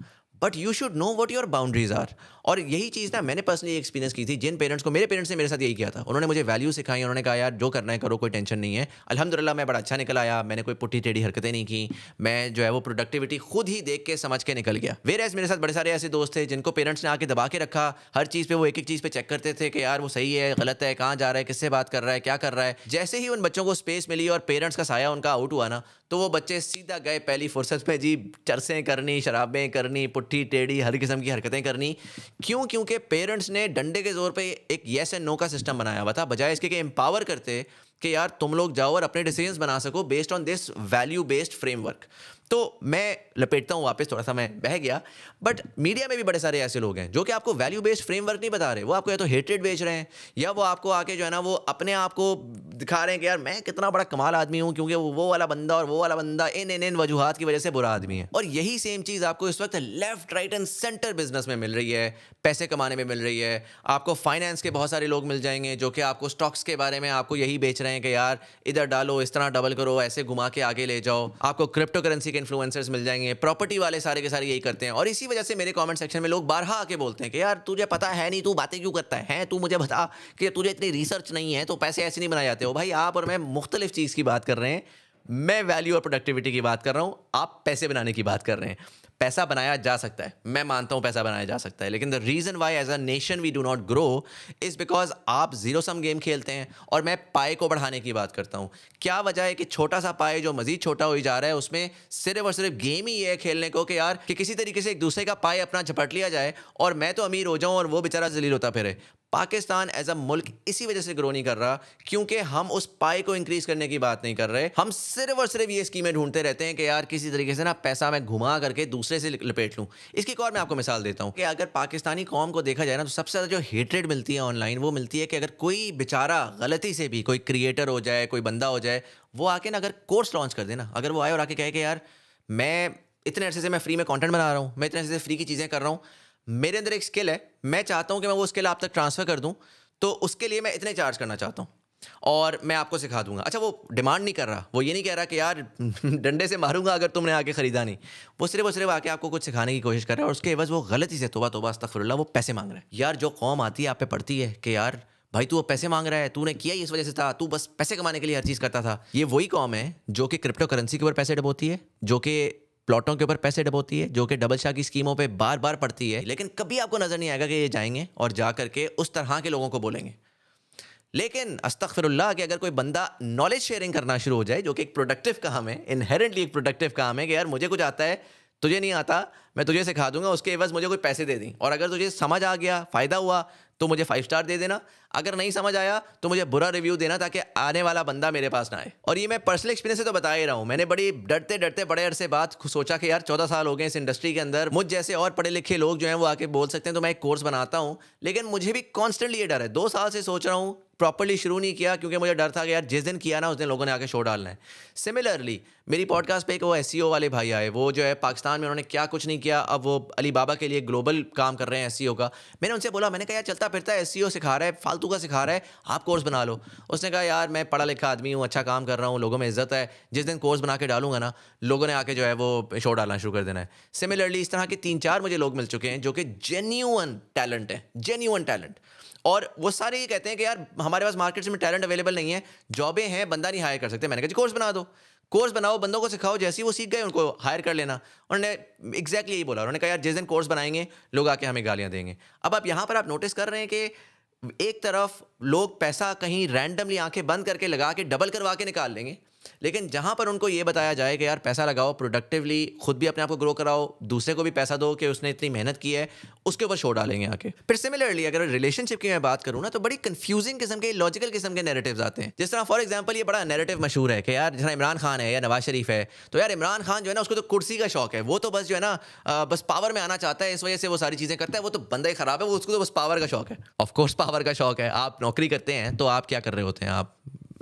but you should know what your boundaries are. और यही चीज़ ना मैंने पर्सनली एक्सपीरियंस की थी। जिन पेरेंट्स को, मेरे पेरेंट्स ने मेरे साथ यही किया था, उन्होंने मुझे वैल्यू सिखाई, उन्होंने कहा यार जो करना है करो, कोई टेंशन नहीं है। अल्हम्दुलिल्लाह मैं बड़ा अच्छा निकल आया, मैंने कोई पुट्ठी टेढ़ी हरकतें नहीं की, मैं जो है वो प्रोडक्टिविटी खुद ही देख के समझ के निकल गया। वेयरएज़ मेरे साथ बड़े सारे ऐसे दोस्त थे जिनको पेरेंट्स ने आके दबा के रखा, हर चीज़ पे वो एक एक चीज़ पे चेक करते थे कि यार वो सही है गलत है, कहाँ जा रहा है, किससे बात कर रहा है, क्या कर रहा है। जैसे ही उन बच्चों को स्पेस मिली और पेरेंट्स का साया उनका आउट हुआ ना, तो वो बच्चे सीधा गए पहली फुर्सत में जी चरसें करनी, शराबें करनी, पुट्ठी टेढ़ी हर किस्म की हरकतें करनी। क्यों? क्योंकि पेरेंट्स ने डंडे के जोर पे एक येस एंड नो का सिस्टम बनाया हुआ था, बजाय इसके कि एम्पावर करते कि यार तुम लोग जाओ और अपने डिसीजंस बना सको based on this value based framework. तो मैं लपेटता हूँ वापस, थोड़ा सा मैं बह गया, बट मीडिया में भी बड़े सारे ऐसे लोग हैं जो कि आपको वैल्यू बेस्ड फ्रेमवर्क नहीं बता रहे। वो आपको या तो हेट्रेड बेच रहे हैं, या वो आपको आके जो है ना वो अपने आप को दिखा रहे हैं कि यार मैं कितना बड़ा कमाल आदमी हूँ, क्योंकि वो वाला बंदा और वो वाला बंदा इन वजूहात की वजह से बुरा आदमी है। और यही सेम चीज़ आपको इस वक्त left right and centre business में मिल रही है, पैसे कमाने में मिल रही है। आपको फाइनेंस के बहुत सारे लोग मिल जाएंगे जो कि आपको स्टॉक्स के बारे में आपको यही बेच रहे हैं कि यार इधर डालो, इस तरह डबल करो, ऐसे घुमा के आगे ले जाओ। आपको क्रिप्टो करेंसी के इन्फ्लुएंसर्स मिल जाएंगे, प्रॉपर्टी वाले सारे के सारे यही करते हैं। और इसी वजह से मेरे कमेंट सेक्शन में लोग बारहा आके बोलते हैं कि यार तुझे पता है नहीं, तू बातें क्यों करता है, तू मुझे बता कि तुझे इतनी रिसर्च नहीं है तो पैसे ऐसे नहीं बनाए जाते हो। भाई आप और मैं मुख्तलिफ चीज़ की बात कर रहे हैं। मैं वैल्यू और प्रोडक्टिविटी की बात कर रहा हूँ, आप पैसे बनाने की बात कर रहे हैं। पैसा बनाया जा सकता है, मैं मानता हूं पैसा बनाया जा सकता है, लेकिन the reason why as a nation we do not grow is because आप जीरो सम गेम खेलते हैं। और मैं पाए को बढ़ाने की बात करता हूं। क्या वजह है कि छोटा सा पाए जो मजीद छोटा हो जा रहा है, उसमें सिर्फ और सिर्फ गेम ही है खेलने को कि यार कि किसी तरीके से एक दूसरे का पाए अपना झपट लिया जाए और मैं तो अमीर हो जाऊं और वो बेचारा जलील होता फिरे। पाकिस्तान एज अ मुल्क इसी वजह से ग्रो नहीं कर रहा क्योंकि हम उस पाई को इंक्रीज करने की बात नहीं कर रहे। हम सिर्फ और सिर्फ ये स्कीमें ढूंढते रहते हैं कि यार किसी तरीके से ना पैसा मैं घुमा करके दूसरे से लपेट लूं। इसकी एक और मैं आपको मिसाल देता हूं कि अगर पाकिस्तानी कौम को देखा जाए ना, तो सबसे ज़्यादा जो हेट्रेड मिलती है ऑनलाइन वो मिलती है कि अगर कोई बेचारा गलती से भी कोई क्रिएटर हो जाए, कोई बंदा हो जाए, वो आके ना अगर कोर्स लॉन्च कर देना, अगर वो आए और आके कहे कि यार मैं इतने अरसे से मैं फ्री में कंटेंट बना रहा हूँ, मैं इतने अरसे से फ्री की चीज़ें कर रहा हूँ, मेरे अंदर एक स्किल है, मैं चाहता हूं कि मैं वो स्किल आप तक ट्रांसफर कर दूं, तो उसके लिए मैं इतने चार्ज करना चाहता हूं और मैं आपको सिखा दूंगा। अच्छा, वो डिमांड नहीं कर रहा, वो ये नहीं कह रहा कि यार डंडे से मारूंगा अगर तुमने आके खरीदा नहीं। वो सिर्फ आके आपको कुछ सिखाने की कोशिश कर रहा है और उसके एवज वो गलती से, तौबा तौबा अस्तगफिरुल्लाह, वो पैसे मांग रहा है। यार जो कौम आती है आप पे पड़ती है कि यार भाई तू वो पैसे मांग रहा है, तूने किया ही इस वजह से था, तू बस पैसे कमाने के लिए हर चीज़ करता था। ये वही कौम है जो कि क्रिप्टो करेंसी के ऊपर पैसे डबोती है, जो कि प्लॉटों के ऊपर पैसे डबोती है, जो कि डबल शाह की स्कीमों पे बार बार पड़ती है, लेकिन कभी आपको नजर नहीं आएगा कि ये जाएंगे और जा करके उस तरह के लोगों को बोलेंगे। लेकिन अस्तगफिरुल्लाह कि अगर कोई बंदा नॉलेज शेयरिंग करना शुरू हो जाए, जो कि एक प्रोडक्टिव काम है, इनहेरेंटली एक प्रोडक्टिव काम है कि यार मुझे कुछ आता है, तुझे नहीं आता, मैं तुझे सिखा दूंगा, उसके एवज मुझे कोई पैसे दे दी, और अगर तुझे समझ आ गया, फ़ायदा हुआ, तो मुझे 5 स्टार दे देना, अगर नहीं समझ आया तो मुझे बुरा रिव्यू देना ताकि आने वाला बंदा मेरे पास ना आए। और ये मैं पर्सनल एक्सपीरियंस से तो बता ही रहा हूँ। मैंने बड़ी डरते डरते बड़े अरसे बाद सोचा कि यार 14 साल हो गए इस इंडस्ट्री के अंदर, मुझ जैसे और पढ़े लिखे लोग जो हैं वो आके बोल सकते हैं तो मैं एक कोर्स बनाता हूँ, लेकिन मुझे भी कॉन्स्टेंटली ये डर है। 2 साल से सोच रहा हूँ, प्रॉपर्ली शुरू नहीं किया क्योंकि मुझे डर था कि यार जिस दिन किया ना उस दिन लोगों ने आके शो डालना है। सिमिलरली मेरी पॉडकास्ट पे एक वो एसईओ वाले भाई आए, वो जो है पाकिस्तान में उन्होंने क्या कुछ नहीं किया, अब वो अली बाबा के लिए ग्लोबल काम कर रहे हैं एसईओ का। मैंने उनसे बोला, मैंने कहा यार चलता फिरता एसईओ सिखा रहा है, फालतू का सिखा रहा है, आप कोर्स बना लो। उसने कहा यार मैं पढ़ा लिखा आदमी हूँ, अच्छा काम कर रहा हूँ, लोगों में इज्जत है, जिस दिन कोर्स बना के डालूंगा ना लोगों ने आके जो है वो शो डालना शुरू कर देना है। सिमिलरली इस तरह के 3-4 मुझे लोग मिल चुके हैं जो कि जेन्युइन टैलेंट है, जेन्युइन टैलेंट, और वो सारे ये कहते हैं कि यार हमारे पास मार्केट में टैलेंट अवेलेबल नहीं है, जॉबें हैं, बंदा नहीं हायर कर सकते। मैंने कहा जी कोर्स बना दो, कोर्स बनाओ, बंदों को सिखाओ, जैसे ही वो सीख गए उनको हायर कर लेना। उन्होंने एग्जैक्टली यही बोला, उन्होंने कहा यार जिस दिन कोर्स बनाएंगे लोग आके हमें गालियां देंगे। अब आप यहाँ पर आप नोटिस कर रहे हैं कि एक तरफ लोग पैसा कहीं रैंडमली आंखें बंद करके लगा के डबल करवा के निकाल लेंगे, लेकिन जहां पर उनको ये बताया जाए कि यार पैसा लगाओ प्रोडक्टिवली, खुद भी अपने आप को ग्रो कराओ, दूसरे को भी पैसा दो कि उसने इतनी मेहनत की है, उसके ऊपर शो डालेंगे आके। फिर सिमिलरली अगर रिलेशनशिप की मैं बात करूँ ना, तो बड़ी कंफ्यूजिंग किस्म के, लॉजिकल किस्म के नैरेटिव्स आते हैं। जिस तरह फॉर एग्जांपल ये बड़ा नैरेटिव मशहूर है कि यार जैसे इमरान खान है या नवाज शरीफ है, तो यार इमरान खान जो है ना उसको तो कुर्सी का शौक है, वो तो बस जो है ना बस पावर में आना चाहता है, इस वजह से वो सारी चीजें करता है, वो तो बंदा ही खराब है, वो उसको तो बस पावर का शौक है। ऑफकोर्स पावर का शौक है। आप नौकरी करते हैं तो आप क्या कर रहे होते हैं? आप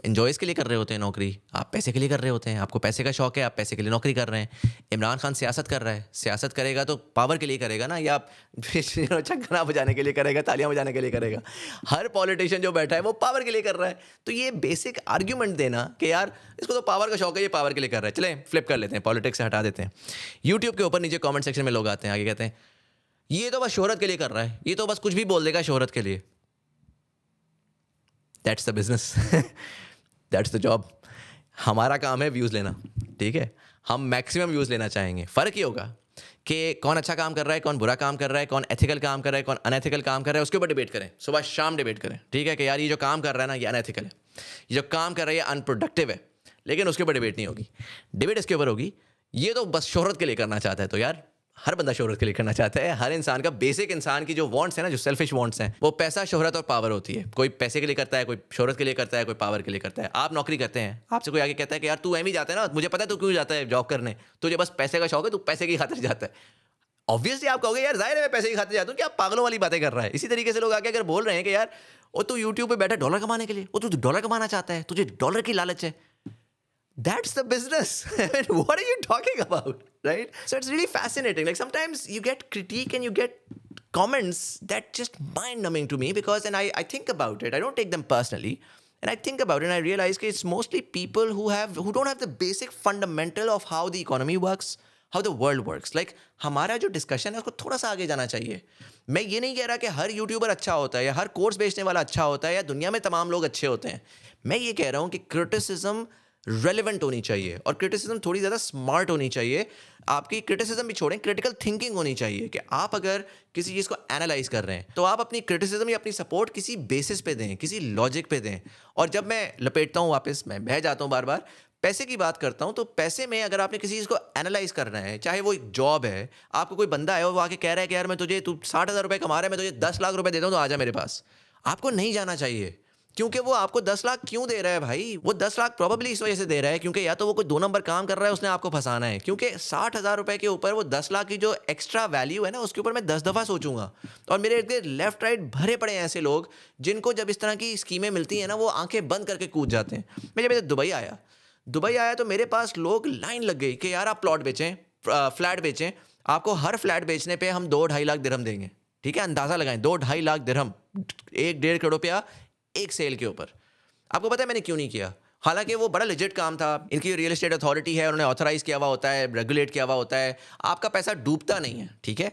एंजॉयस के लिए कर रहे होते हैं नौकरी, आप पैसे के लिए कर रहे होते हैं, आपको पैसे का शौक है, आप पैसे के लिए नौकरी कर रहे हैं। इमरान खान सियासत कर रहा है, सियासत करेगा तो पावर के लिए करेगा ना, या छक्का बजाने के लिए करेगा, तालियां बजाने के लिए करेगा। हर पॉलिटिशियन जो बैठा है वो पावर के लिए कर रहा है। तो ये बेसिक आर्ग्यूमेंट देना कि यार इसको तो पावर का शौक है, ये पावर के लिए कर रहा है, चले फ्लिप कर लेते हैं, पॉलिटिक्स से हटा देते हैं। यूट्यूब के ऊपर नीचे कॉमेंट सेक्शन में लोग आते हैं, आगे कहते हैं ये तो बस शोहरत के लिए कर रहा है, ये तो बस कुछ भी बोल देगा शोहरत के लिए। That's the business, that's the job. हमारा काम है व्यूज़ लेना, ठीक है? हम मैक्सिमम व्यूज़ लेना चाहेंगे। फ़र्क ये होगा कि कौन अच्छा काम कर रहा है, कौन बुरा काम कर रहा है, कौन एथिकल काम कर रहा है, कौन अनएथिकल काम कर रहा है, उसके ऊपर डिबेट करें, सुबह शाम डिबेट करें, ठीक है? कि यार ये जो काम कर रहा है ना ये अनएथिकल है, ये जो काम कर रहा है ये अनप्रोडक्टिव है, लेकिन उसके ऊपर डिबेट नहीं होगी। डिबेट इसके ऊपर होगी, ये तो बस शोहरत के लिए करना चाहता है। तो यार हर बंदा शोहरत के लिए करना चाहता है। हर इंसान का बेसिक, इंसान की जो वांट्स है ना, जो सेल्फिश वांट्स हैं, वो पैसा, शोहरत और पावर होती है। कोई पैसे के लिए करता है, कोई शोहरत के लिए करता है, कोई पावर के लिए करता है। आप नौकरी करते हैं, आपसे कोई आगे कहता है कि यार तू एम ही जाता है ना, मुझे पता है तू क्यों जाता है जॉब करने, तुझे बस पैसे का शौक है, तू पैसे की खातिर जाता है। ऑब्वियसली आप कहोगे यार जाहिर है मैं पैसे की खातिर जाता हूँ, क्या आप पागलों वाली बातें कर रहा है। इसी तरीके से लोग आके अगर बोल रहे हैं कि यार वो तू यूट्यूब पे बैठा डॉलर कमाने के लिए, वो तू डॉलर कमाना चाहता है, तुझे डॉलर की लालच है, that's the business. I mean, what are you talking about, right? So it's really fascinating. Like sometimes you get critique and you get comments that just mind-numbing to me, because and I think about it. I don't take them personally. And I think about it and I realize that it's mostly people who don't have the basic fundamental of how the economy works, how the world works. Like हमारा जो discussion है उसको थोड़ा सा आगे जाना चाहिए। मैं ये नहीं कह रहा कि हर यूट्यूबर अच्छा होता है या हर कोर्स बेचने वाला अच्छा होता है या दुनिया में तमाम लोग अच्छे होते हैं। मैं ये कह रहा हूँ कि क्रिटिसिज्म रेलिवेंट होनी चाहिए और क्रिटिसिज्म थोड़ी ज़्यादा स्मार्ट होनी चाहिए। आपकी क्रिटिसिज्म भी छोड़ें, क्रिटिकल थिंकिंग होनी चाहिए कि आप अगर किसी चीज़ को एनालाइज कर रहे हैं तो आप अपनी क्रिटिसिज्म या अपनी सपोर्ट किसी बेसिस पे दें, किसी लॉजिक पे दें। और जब मैं लपेटता हूँ वापस, मैं बह जाता हूँ बार बार, पैसे की बात करता हूँ, तो पैसे में अगर आपने किसी चीज़ को एनालाइज करना है, चाहे वो एक जॉब है, आपको कोई बंदा है और वो आके कह रहा है कि यार तू 60,000 रुपये कमा रहा है, मैं तुझे 10 लाख रुपये देता हूँ तो आ जा मेरे पास, आपको नहीं जाना चाहिए। क्योंकि वो आपको 10 लाख क्यों दे रहा है भाई? वो 10 लाख प्रोबेबली इस वजह से दे रहा है क्योंकि या तो वो कोई 2 नंबर काम कर रहा है, उसने आपको फंसाना है। क्योंकि 60,000 रुपए के ऊपर वो 10 लाख की जो एक्स्ट्रा वैल्यू है ना, उसके ऊपर मैं 10 दफ़ा सोचूंगा। और मेरे इर्द गिर्द लेफ्ट राइट भरे पड़े हैं ऐसे लोग जिनको जब इस तरह की स्कीमें मिलती हैं ना, वो आंखें बंद करके कूद जाते हैं। मैं जब दुबई आया तो मेरे पास लोग लाइन लग गई कि यार आप प्लॉट बेचें, फ्लैट बेचें, आपको हर फ्लैट बेचने पे हम 2-2.5 लाख दिरहम देंगे। ठीक है, अंदाज़ा लगाएं, 2-2.5 लाख दिरहम, 1-1.5 करोड़ रुपया एक सेल के ऊपर। आपको पता है मैंने क्यों नहीं किया? हालांकि वो बड़ा लेजिट काम था, इनकी रियल एस्टेट अथॉरिटी है, उन्होंने ऑथराइज किया हुआ होता है, रेगुलेट किया हुआ होता है, आपका पैसा डूबता नहीं है, ठीक है।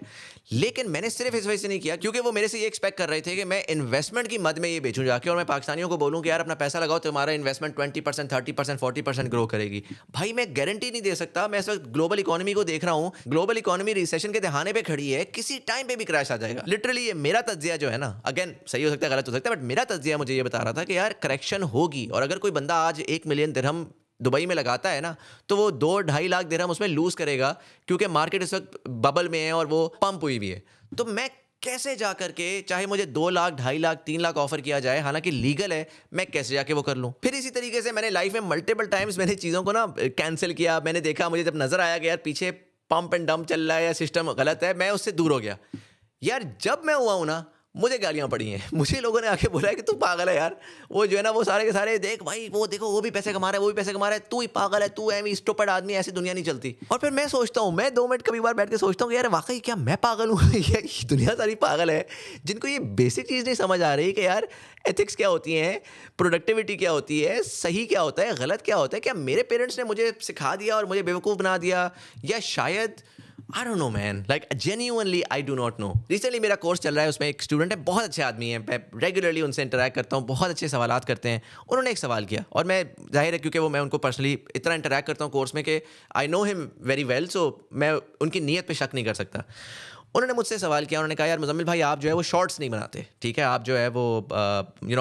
लेकिन मैंने सिर्फ इस वजह से नहीं किया क्योंकि वो मेरे से ये एक्सपेक्ट कर रहे थे कि मैं इन्वेस्टमेंट की मद में ये बेचूं जाके और मैं पाकिस्तानियों को बोलूं कि यार अपना पैसा लगाओ, तुम्हारा इन्वेस्टमेंट 20%, 30%, 40% ग्रो करेगी। भाई मैं गारंटी नहीं दे सकता। मैं इस वक्त ग्लोबल इकोनॉमी को देख रहा हूँ, ग्लोबल इकोनॉमी रिसेशन के दहाने पे खड़ी है, किसी टाइम पे भी क्रैश आ जाएगा। लिटरली ये मेरा तज्जिया जो है ना, अगेन सही हो सकता है, गलत हो सकता है, बट मेरा तज्जिया मुझे ये बता रहा था कि यार करेक्शन होगी। और अगर कोई बंदा आज 1 मिलियन दिरहम दुबई में लगाता है ना, तो वो 2-2.5 लाख दिरहम उसमें लूज करेगा क्योंकि मार्केट इस वक्त बबल में है और वो पंप हुई भी है। तो मैं कैसे जा करके, चाहे मुझे 2 लाख, 2.5 लाख, 3 लाख ऑफर किया जाए, हालांकि लीगल है, मैं कैसे जाके वो कर लूं? फिर इसी तरीके से मैंने लाइफ में मल्टीपल टाइम्स मैंने चीज़ों को ना कैंसिल किया। मैंने देखा, मुझे जब नजर आया कि यार पीछे पंप एंड डंप चल रहा है या सिस्टम गलत है, मैं उससे दूर हो गया। यार जब मैं हुआ हूं ना, मुझे गालियां पड़ी हैं, मुझे लोगों ने आके बोला है कि तू पागल है यार, वो जो है ना वो सारे के सारे देख भाई, वो देखो वो भी पैसे कमा रहा है, वो भी पैसे कमा रहा है, तू ही पागल है, तू एम स्टूपिड आदमी, ऐसी दुनिया नहीं चलती। और फिर मैं सोचता हूँ, मैं 2 मिनट कभी बार बैठ के सोचता हूँ कि यार वाकई क्या मैं पागल हूँ? ये दुनिया सारी पागल है जिनको ये बेसिक चीज़ नहीं समझ आ रही कि यार एथिक्स क्या होती हैं, प्रोडक्टिविटी क्या होती है, सही क्या होता है, गलत क्या होता है। क्या मेरे पेरेंट्स ने मुझे सिखा दिया और मुझे बेवकूफ़ बना दिया, या शायद I don't know man, like genuinely I do not know. Recently मेरा कोर्स चल रहा है, उसमें एक स्टूडेंट है, बहुत अच्छे आदमी है, मैं रेगुलरली उनसे इंटरैक्ट करता हूँ, बहुत अच्छे सवालात करते हैं। उन्होंने एक सवाल किया और मैं, जाहिर है क्योंकि वो मैं उनको पर्सनली इतना इंटरैक्ट करता हूँ कोर्स में कि I know him very well, so मैं उनकी नीयत पे शक नहीं कर सकता। उन्होंने मुझसे सवाल किया, उन्होंने कहा यार मुज़म्मिल भाई आप जो है वो शॉर्ट्स नहीं बनाते, ठीक है, आप जो है वो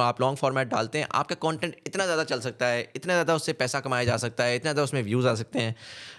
आप लॉन्ग फॉर्मेट डालते हैं, आपका कंटेंट इतना ज़्यादा चल सकता है, इतना ज़्यादा उससे पैसा कमाया जा सकता है, इतना ज़्यादा उसमें व्यूज़ आ सकते हैं,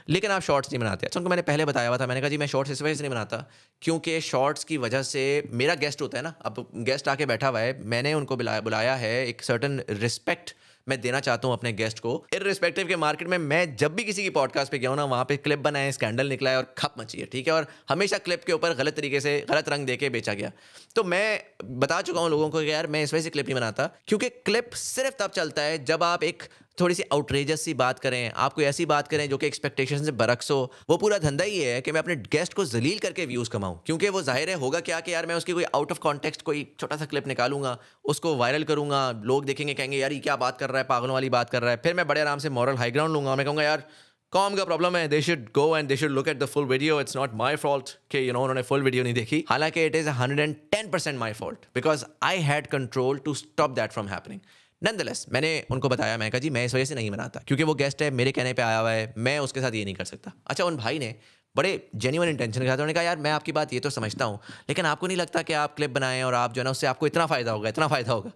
लेकिन आप शॉर्ट्स नहीं बनाते। अच्छा, उनको मैंने पहले बताया हुआ था, मैंने कहा जी मैं शॉर्ट्स इस वजह से नहीं बनाता क्योंकि शॉर्ट्स की वजह से मेरा गेस्ट होता है ना, अब गेस्ट आके बैठा हुआ है, मैंने उनको बुलाया है, एक सर्टन रिस्पेक्ट मैं देना चाहता हूँ अपने गेस्ट को, इर्रिस्पेक्टिव के मार्केट में मैं जब भी किसी की पॉडकास्ट पे गया हूँ ना, वहाँ पे क्लिप बनाए, स्कैंडल निकला है और खप मची है, ठीक है, और हमेशा क्लिप के ऊपर गलत तरीके से गलत रंग देके बेचा गया। तो मैं बता चुका हूँ लोगों को कि यार मैं इस वजह से क्लिप नहीं बनाता क्योंकि क्लिप सिर्फ तब चलता है जब आप एक थोड़ी सी आउटरेजस सी बात करें, आप कोई ऐसी बात करें जो कि एक्सपेक्टेशन से बरक्स हो। वो पूरा धंधा ही है कि मैं अपने गेस्ट को जलील करके व्यूज़ कमाऊं, क्योंकि वो जाहिर है होगा क्या कि यार मैं उसकी कोई आउट ऑफ कॉन्टेक्स्ट कोई छोटा सा क्लिप निकालूंगा, उसको वायरल करूंगा, लोग देखेंगे कहेंगे यार ये क्या बात कर रहा है, पागलों वाली बात कर रहा है। फिर मैं बड़े आराम से मॉरल हाई ग्राउंड लूंगा, मैं कहूँगा यार कॉम का प्रॉब्लम है, they should go and they should look at the full video, it's not my fault कि उन्होंने फुल वीडियो नहीं देखी, हालांकि it is 110% my fault because I had control to stop that from happening. Nonetheless मैंने उनको बताया, मैं कहा जी मैं इस वजह से नहीं बनाता क्योंकि वो गेस्ट है, मेरे कहने पे आया हुआ है, मैं उसके साथ ये नहीं कर सकता। अच्छा, उन भाई ने बड़े जेन्युइन इंटेंशन के साथ उन्होंने कहा यार मैं आपकी बात ये तो समझता हूँ, लेकिन आपको नहीं लगता कि आप क्लिप बनाएं और आप जो है ना उससे आपको इतना फ़ायदा होगा, इतना फ़ायदा होगा।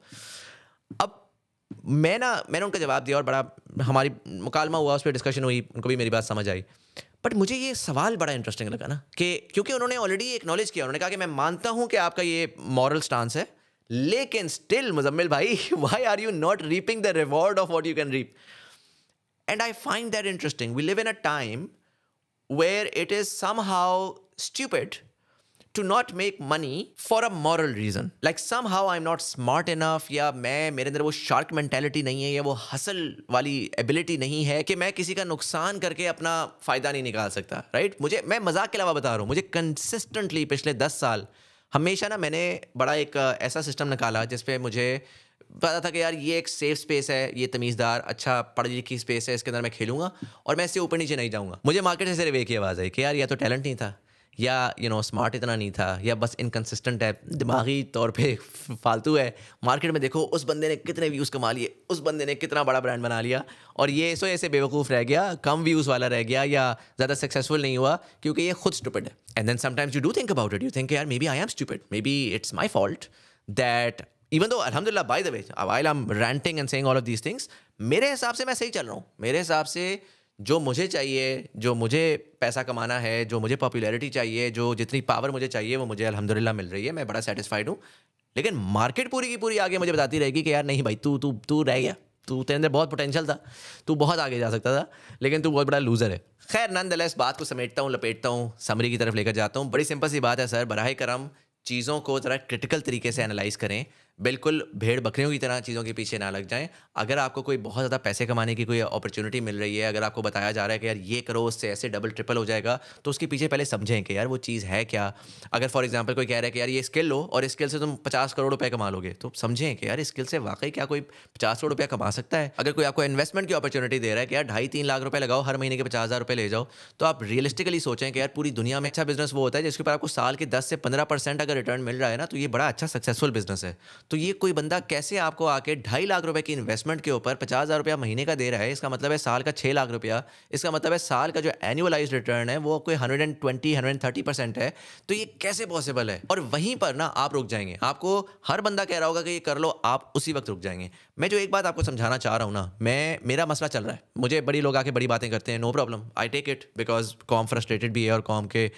अब मैंने उनका जवाब दिया और बड़ा हमारी मुकालमा हुआ, उस पर डिस्कशन हुई, उनको भी मेरी बात समझ आई। बट मुझे ये सवाल बड़ा इंटरेस्टिंग लगा ना कि क्योंकि उन्होंने ऑलरेडी एक्नॉलेज किया, उन्होंने कहा कि मैं मानता हूं कि आपका ये मॉरल स्टांस है, लेकिन स्टिल मुजम्मिल भाई why are you not reaping the reward of what you can reap. And I find that interesting. We live in a time where it is somehow stupid to not make money for a moral reason. Like somehow I'm not smart enough, या मैं मेरे अंदर वो shark mentality नहीं है, या वो hustle वाली एबिलिटी नहीं है कि मैं किसी का नुकसान करके अपना फ़ायदा नहीं निकाल सकता, राइट? मुझे, मैं मजाक के अलावा बता रहा हूँ, मुझे कंसिस्टेंटली पिछले 10 साल हमेशा ना मैंने बड़ा एक ऐसा सिस्टम निकाला जिस पे मुझे पता था कि यार ये एक सेफ स्पेस है, ये तमीज़दार अच्छा पढ़ी लिखी स्पेस है, इसके अंदर मैं खेलूंगा और मैं इससे ऊपर नीचे नहीं जाऊंगा। मुझे मार्केट से सिर्फ एक ही आवाज़ आई कि यार या तो टैलेंट नहीं था, या स्मार्ट इतना नहीं था, या बस इनकन्सिस्टेंट है, दिमागी तौर पे फालतू है। मार्केट में देखो उस बंदे ने कितने व्यूज़ कमा लिए, उस बंदे ने कितना बड़ा ब्रांड बना लिया, और ये सो ऐसे बेवकूफ़ रह गया, कम व्यूज़ वाला रह गया, या ज़्यादा सक्सेसफुल नहीं हुआ क्योंकि ये खुद स्टूपिड है। And then sometimes you do think about it, you think यार maybe I am stupid, maybe it's my fault that even though alhamdulillah by the way while I'm ranting and saying all of these things, मेरे हिसाब से मैं सही चल रहा हूँ। मेरे हिसाब से जो मुझे चाहिए, जो मुझे पैसा कमाना है, जो मुझे पॉपुलैरिटी चाहिए, जो जितनी पावर मुझे चाहिए वो मुझे अल्हम्दुलिल्लाह मिल रही है, मैं बड़ा सेटिस्फाइड हूँ। लेकिन मार्केट पूरी की पूरी आगे मुझे बताती रहेगी कि यार नहीं भाई तू तू तू रह गया, तू तेरे अंदर बहुत पोटेंशियल था, तू बहुत आगे जा सकता था, लेकिन तू बहुत बड़ा लूज़र है। खैर नॉनदलेस बात को समेटता हूँ, लपेटता हूँ, समरी की तरफ लेकर जाता हूँ। बड़ी सिंपल सी बात है सर, बराह करम चीज़ों को ज़रा क्रिटिकल तरीके से एनालाइज करें, बिल्कुल भेड़ बकरियों की तरह चीज़ों के पीछे ना लग जाएं। अगर आपको कोई बहुत ज़्यादा पैसे कमाने की कोई अपॉर्चुनिटी मिल रही है, अगर आपको बताया जा रहा है कि यार ये करो उससे ऐसे डबल ट्रिपल हो जाएगा, तो उसके पीछे पहले समझें कि यार वो चीज़ है क्या। अगर फॉर एग्जांपल कोई कह रहा है कि यार ये स्किल लो और इस स्किल से तुम 50 करोड़ रुपए कमा लोगे, तो समझें कि यार इस स्किल से वाकई क्या कोई 50 करोड़ रुपया कमा सकता है। अगर कोई आपको इन्वेस्टमेंट की अपॉर्चुनिटी दे रहा है कि यार 2.5-3 लाख रुपए लगाओ, हर महीने के 50,000 रुपये ले जाओ, तो आप रियलिस्टिकली सोचें कि यार पूरी दुनिया में अच्छा बिजनेस वो होता है जिसके ऊपर आपको साल के 10 से 15% अगर रिटर्न मिल रहा है ना, तो ये बड़ा अच्छा सक्सेसफुल बिजनेस है। तो ये कोई बंदा कैसे आपको आके 2.5 लाख रुपए की इन्वेस्टमेंट के ऊपर 50,000 रुपया महीने का दे रहा है, इसका मतलब है साल का 6 लाख रुपया, इसका मतलब है साल का जो एनुअलाइज रिटर्न है वो कोई 120-130% है। तो ये कैसे पॉसिबल है? और वहीं पर ना आप रुक जाएंगे, आपको हर बंदा कह रहा होगा कि ये कर लो, आप उसी वक्त रुक जाएंगे। मैं जो एक बात आपको समझाना चाह रहा हूँ ना, मेरा मसला चल रहा है, मुझे बड़ी लोग आके बड़ी बातें करते हैं, no problem, I take it, because कॉम फ्रस्ट्रेटेड भी है और कॉम के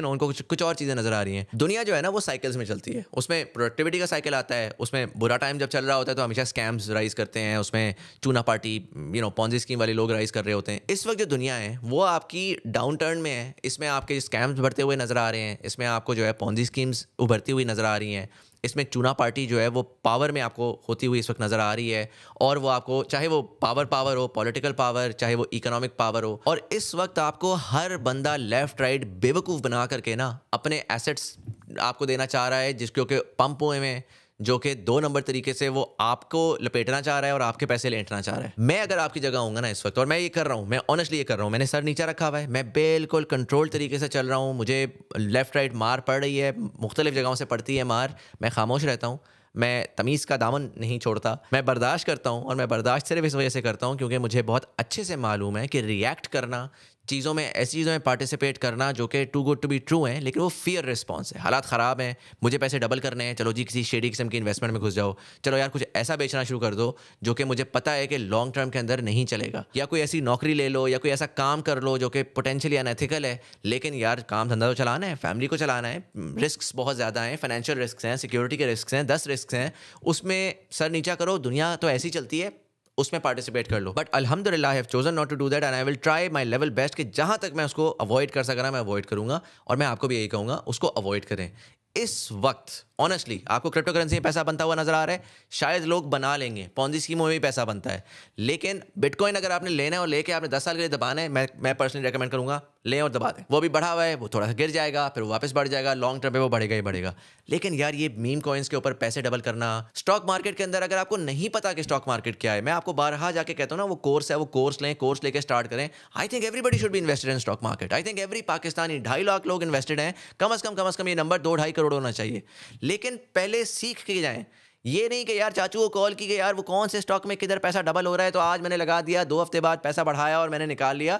उनको कुछ और चीज़ें नज़र आ रही हैं। दुनिया जो है ना वो साइकिल्स में चलती है, उसमें प्रोडक्टिविटी का साइकिल आता है, उसमें बुरा टाइम जब चल रहा होता है तो हमेशा स्कैम्स राइज करते हैं, उसमें चूना पार्टी पॉन्जी स्कीम वाले लोग राइज कर रहे होते हैं। इस वक्त जो दुनिया है वो आपकी डाउन टर्न में है, इसमें आपके स्कैम्स बढ़ते हुए नज़र आ रहे हैं, इसमें आपको जो है पॉन्जी स्कीम्स उभरती हुई नज़र आ रही हैं, इसमें चूना पार्टी जो है वो पावर में आपको होती हुई इस वक्त नज़र आ रही है, और वो आपको चाहे वो पावर हो, पॉलिटिकल पावर, चाहे वो इकोनॉमिक पावर हो, और इस वक्त आपको हर बंदा लेफ्ट राइट बेवकूफ़ बना करके ना अपने एसेट्स आपको देना चाह रहा है, जिसके के पंप हुए में जो कि 2 नंबर तरीके से वो आपको लपेटना चाह रहा है और आपके पैसे लेटना चाह रहा है। मैं अगर आपकी जगह होऊंगा ना इस वक्त, और मैं ये कर रहा हूँ, मैं ऑनेस्टली ये कर रहा हूँ, मैंने सर नीचा रखा हुआ है, मैं बिल्कुल कंट्रोल तरीके से चल रहा हूँ, मुझे लेफ़्ट राइट मार पड़ रही है, मुख्तलिफ जगहों से पड़ती है मार, मैं खामोश रहता हूँ, मैं तमीज़ का दामन नहीं छोड़ता, मैं बर्दाश्त करता हूँ, और मैं बर्दाश्त सिर्फ इस वजह से करता हूँ क्योंकि मुझे बहुत अच्छे से मालूम है कि रिएक्ट करना चीज़ों में, ऐसी चीज़ों में पार्टिसिपेट करना जो कि too good to be true हैं, लेकिन वो फ़ियर रिस्पॉन्स है। हालात ख़राब हैं, मुझे पैसे डबल करने हैं, चलो जी किसी शेडी किस्म की इन्वेस्टमेंट में घुस जाओ। चलो यार कुछ ऐसा बेचना शुरू कर दो जो कि मुझे पता है कि लॉन्ग टर्म के अंदर नहीं चलेगा। या कोई ऐसी नौकरी ले लो या कोई ऐसा काम कर लो जो कि पोटेंशियली अनएथिकल है, लेकिन यार काम धंधा तो चलाना है, फैमिली को चलाना है, रिस्क्स बहुत ज़्यादा हैं, फाइनेंशियल रिस्क्स हैं, सिक्योरिटी के रिस्क्स हैं, 10 रिस्क्स हैं, उसमें सर नीचा करो, दुनिया तो ऐसी चलती है, उसमें पार्टिसिपेट कर लो। बट अल्हम्दुलिल्लाह I have chosen not to do that and I will try my level best कि जहाँ तक मैं उसको अवॉइड कर सक रहा मैं अवॉइड करूँगा, और मैं आपको भी यही कहूँगा उसको अवॉइड करें। इस वक्त ऑनेस्टली आपको क्रिप्टो करेंसी में पैसा बनता हुआ नजर आ रहा है, शायद लोग बना लेंगे, पॉन्जी स्कीमों में भी पैसा बनता है, लेकिन बिटकॉइन अगर आपने लेना है और लेके आपने 10 साल के लिए दबाना है, मैं पर्सनली रेकमेंड करूंगा लें और दबा दें। वो भी बढ़ा हुआ है, वो थोड़ा सा गिर जाएगा, फिर वो वापस बढ़ जाएगा, लॉन्ग टर्म पे वो बढ़ेगा ही बढ़ेगा। लेकिन यार ये मीम कॉइन्स के ऊपर पैसे डबल करना, स्टॉक मार्केट के अंदर अगर आपको नहीं पता कि स्टॉक मार्केट क्या है, मैं आपको बारहा जाके कहता हूँ ना, वो कोर्स है, वो कोर्स लें, कोर्स लेके स्टार्ट करें। I think everybody should be invested in stock market. I think every Pakistani 2.5 lakh लोग इन्वेस्टेड हैं, कम से कम ये नंबर 2-2.5 करोड़ होना चाहिए। लेकिन पहले सीख के जाएं, ये नहीं कि यार चाचू को कॉल की कि यार वो कौन से स्टॉक में किधर पैसा डबल हो रहा है तो आज मैंने लगा दिया, 2 हफ्ते बाद पैसा बढ़ाया और मैंने निकाल लिया।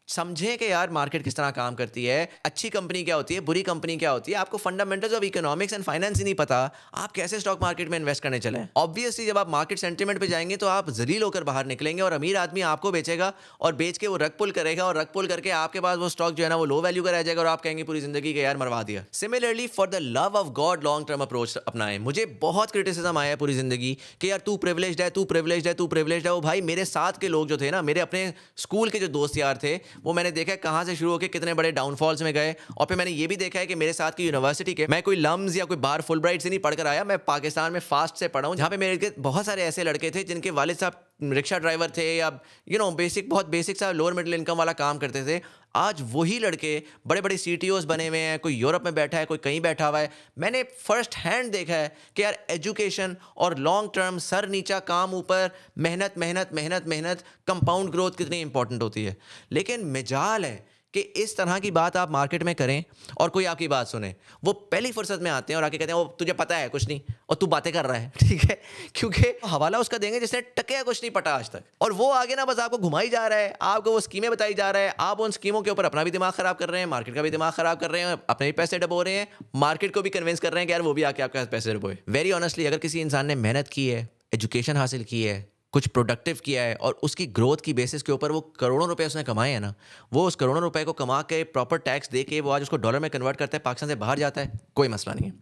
समझें कि यार मार्केट किस तरह काम करती है, अच्छी कंपनी क्या होती है, बुरी कंपनी क्या होती है। आपको fundamentals of economics and finance ही नहीं पता, आप कैसे स्टॉक मार्केट में इन्वेस्ट करने चले। ऑब्वियसली जब आप मार्केट सेंटिमेंट पे जाएंगे तो आप जलील होकर बाहर निकलेंगे और अमीर आदमी आपको बेचेगा और बेच के वो रग पुल करेगा और रग पुल करके आपके पास वो स्टॉक जो है ना वो लो वैल्यू का रह जाएगा और आप कहेंगे पूरी जिंदगी के यार मरवा दिया। Similarly for the love of God long term approach अपनाएं। मुझे बहुत क्रिटिसिज्म आया है पूरी जिंदगी कि यार तू प्रिविलेज्ड है, तू प्रिविलेज्ड है, तू प्रिविलेज्ड है। वो भाई मेरे साथ के लोग जो थे ना, मेरे अपने स्कूल के जो दोस्त यार थे, वो मैंने देखा कहाँ से शुरू होकर कितने बड़े डाउनफॉल्स में गए। और फिर मैंने ये भी देखा है कि मेरे साथ की यूनिवर्सिटी के, मैं कोई लम्स या कोई बार फुल ब्राइट से नहीं पढ़कर आया, मैं पाकिस्तान में फास्ट से पढ़ा हूँ, जहाँ पे मेरे बहुत सारे ऐसे लड़के थे जिनके वालिद साहब रिक्शा ड्राइवर थे या बेसिक, बहुत बेसिक सा लोअर मिडिल इनकम वाला काम करते थे। आज वही लड़के बड़े बड़े CTOs बने हुए हैं, कोई यूरोप में बैठा है, कोई कहीं बैठा हुआ है। मैंने फर्स्ट हैंड देखा है कि यार एजुकेशन और लॉन्ग टर्म सर नीचा काम ऊपर, मेहनत मेहनत मेहनत मेहनत, कंपाउंड ग्रोथ कितनी इंपॉर्टेंट होती है। लेकिन मिजाल है कि इस तरह की बात आप मार्केट में करें और कोई आपकी बात सुने, वो पहली फुर्सत में आते हैं और आके कहते हैं वो तुझे पता है कुछ नहीं और तू बातें कर रहा है, ठीक है, क्योंकि हवाला उसका देंगे जिसने टके कुछ नहीं पटा आज तक, और वो आगे ना बस आपको घुमाई जा रहा है, आपको वो स्कीमें बताई जा रहा है, आप उन स्कीमों के ऊपर अपना भी दिमाग खराब कर रहे हैं, मार्केट का भी दिमाग खराब कर रहे हैं, अपने भी पैसे डबो रहे हैं, मार्केट को भी कन्विंस कर रहे हैं कि यार वो भी आके आपके पास पैसे डबोए। वेरी ऑनेस्टली अगर किसी इंसान ने मेहनत की है, एजुकेशन हासिल की है, कुछ प्रोडक्टिव किया है और उसकी ग्रोथ की बेसिस के ऊपर वो करोड़ों रुपए उसने कमाए हैं ना, वो उस करोड़ों रुपए को कमा के प्रॉपर टैक्स दे के वो आज उसको डॉलर में कन्वर्ट करता है, पाकिस्तान से बाहर जाता है, कोई मसला नहीं है।